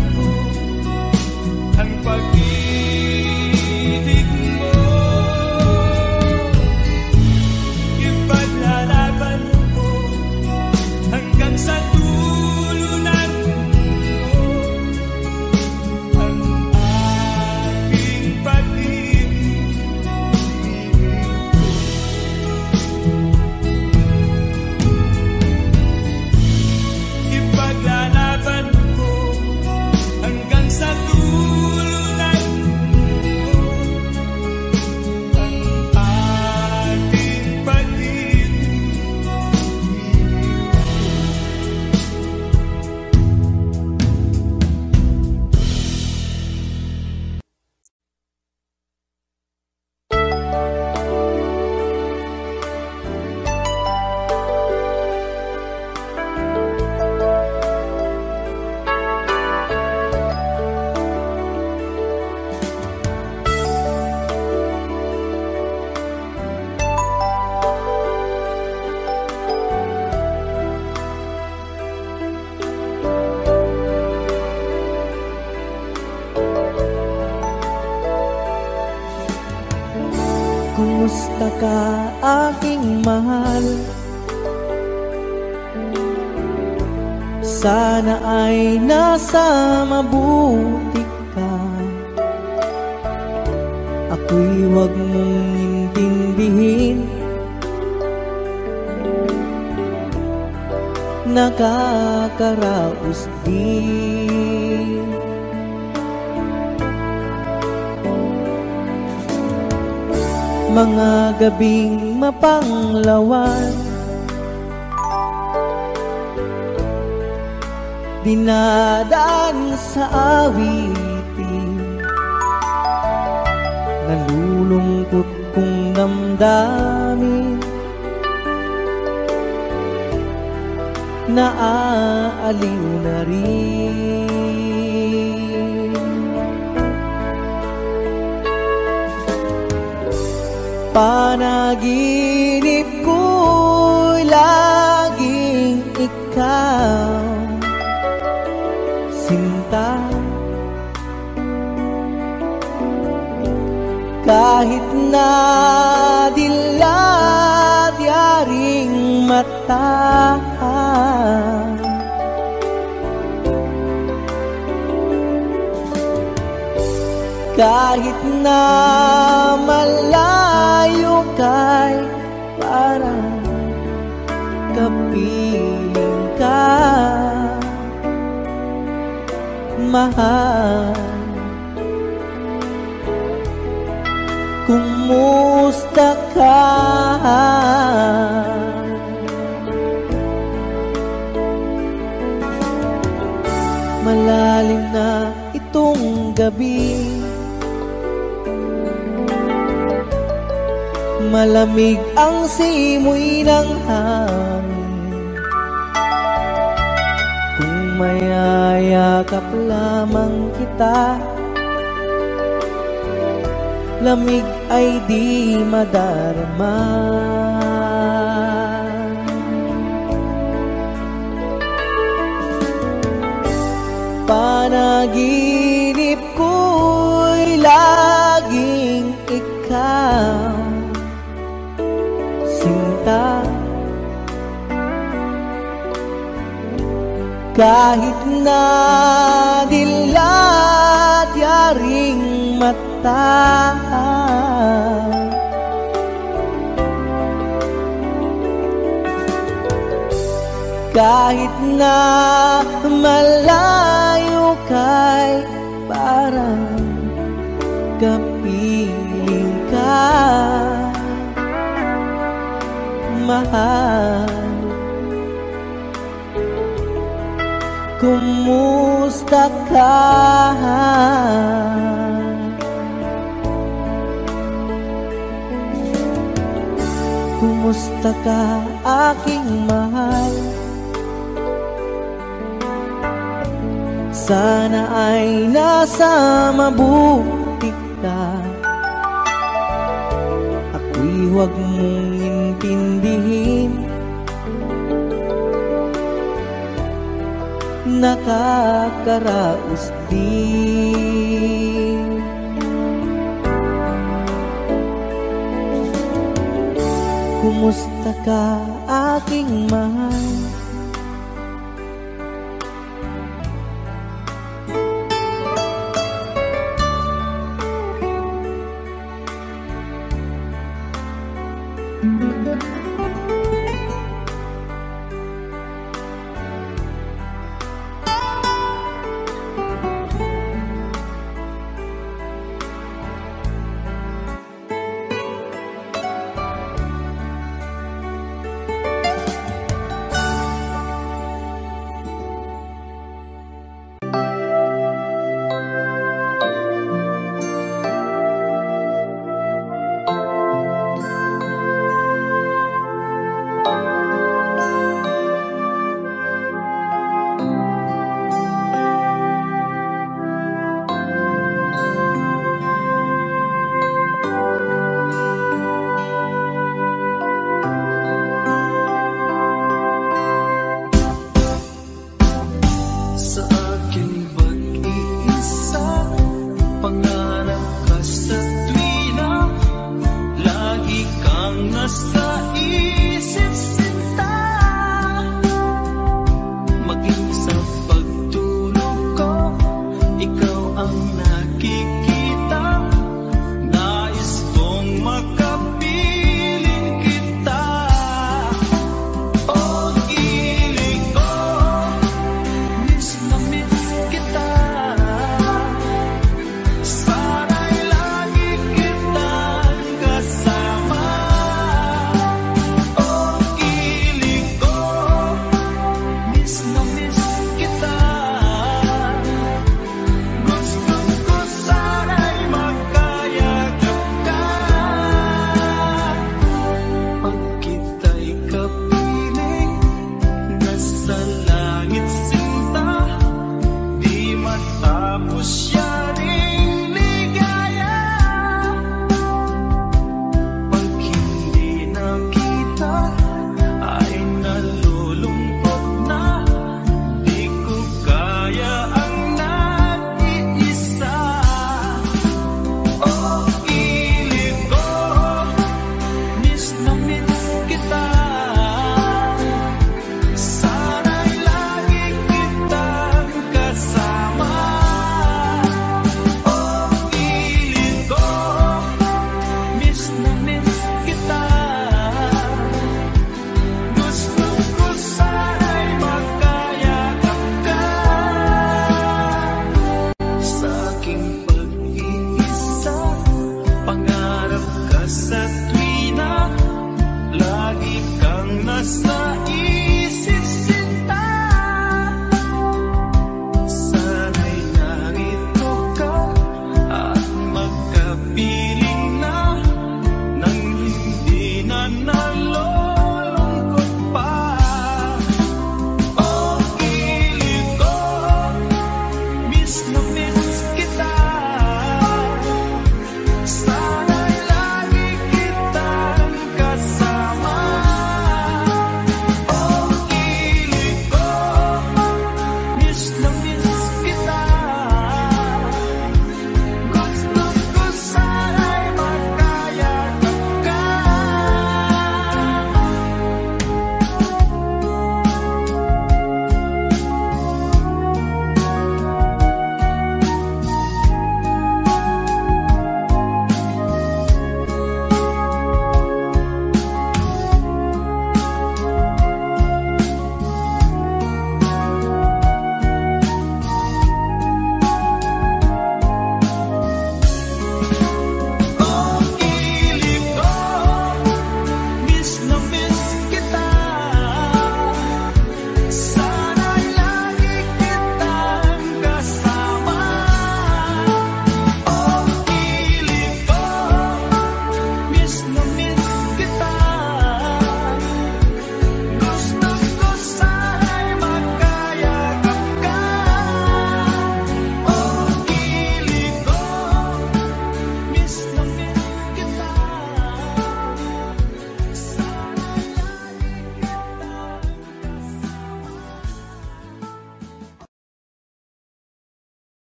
Kumusta ka aking mahal? Sana ay nasa mabuti ka. Ako'y huwag mong intindihin, nakakaraos din. Mga gabing mapanglawan, dinadaan sa awitin, nalulungkot kong damdamin, naaaliw na rin. Panaginip ko'y laging ikaw, sinta. Kahit na dilat yaring mata, kahit na malayo kay parang kapiling ka, mahal. Kumusta ka? Malalim na itong gabi, malamig ang simoy ng hangin. Kung mayayakap lamang kita, lamig ay di madarama. Panaginip ko'y laging ikaw, sinta. Kahit na dilat yaring mata, kahit na malayo kay parang kapiling ka, mahal. Kumusta ka? Kumusta ka aking mahal? Sana ay nasa mabuti ka. Ako'y huwag mong intindihin, nakakaraos din. Kumusta ka aking mahal?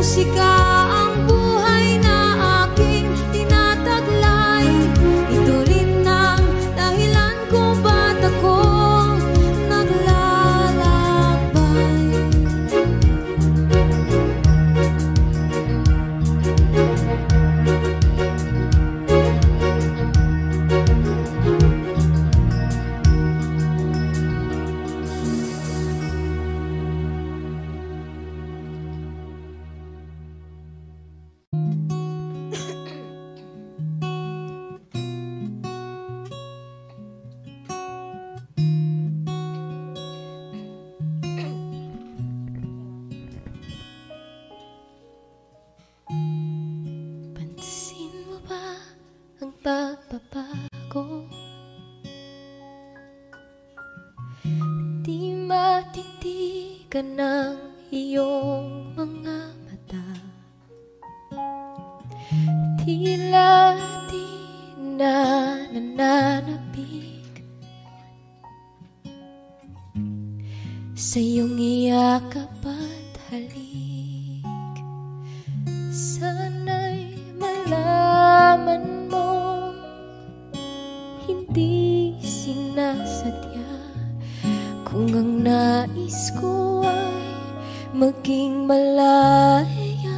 Musika ang buhay na aking tinataglay. Ito rin ang dahilan kung ba't ako naglalakbay. Pansin mo ba ang pagbabago? Di matitigan ng iyong mga mata. Tila di na nananabik sa iyong iyakap at halik. Sana'y malaman mo, hindi sinasadya. Kung ang nais ko ay maging malaya,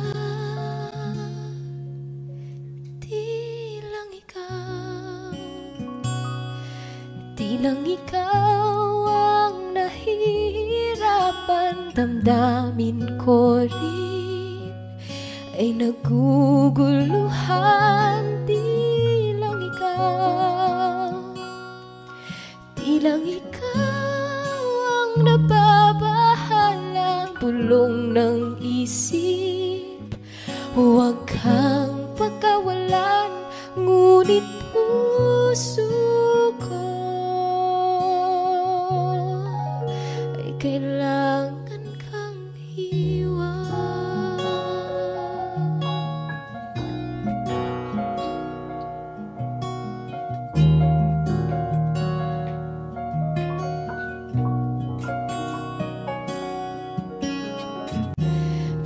di lang ikaw ang nahihirapan. Damdamin ko rin ay naguguluhan. Di lang ikaw ang nababahalang bulong ng isip. Huwag kang pagkawalan, ngunit puso ko ay kailangan kang iwan.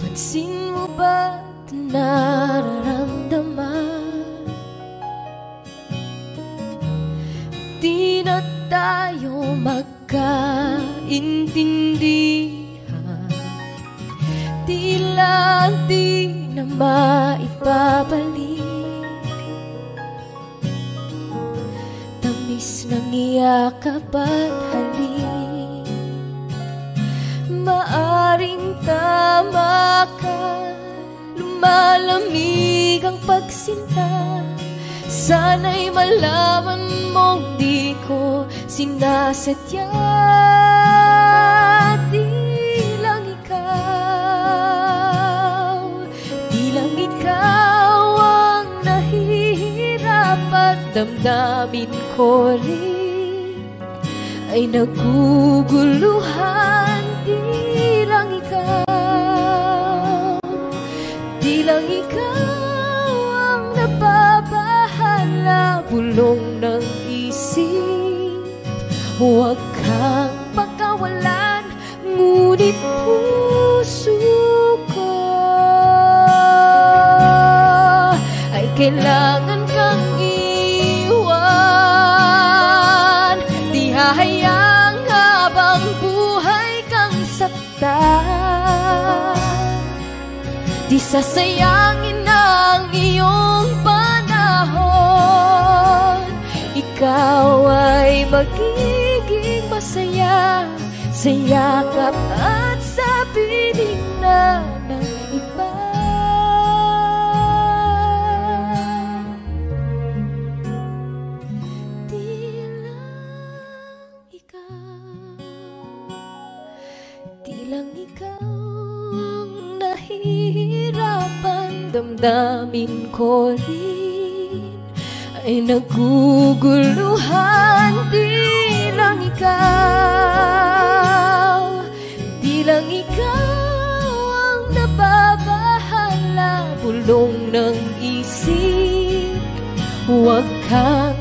Pansin mo ba't nararamdaman? Di na tayo magkaintindihan. Tila di na maibabalik tamis ng iyakap at halik. Maaring tama ka, lumalamig ang pagsinta. Sana'y malaman mong di ko sinasadya. Di lang ikaw ang nahihirapan. Damdamin ko rin ay naguguluhan. Di lang ikaw ang nababahala, bulong ng isip. Huwag kang pagkawalan, ngunit puso ko ay kailangan kang iwan. Di hahayang habang buhay kang saktan. Di sasayangin ang iyong panahon. Ikaw ay magiging masaya sa yakap at sa piling na ng iba. Di lang ikaw ang nahihirapan. Damdamin ko rin ay naguguluhan. Di lang ikaw ang nababahala, bulong ng isip. Huwag kang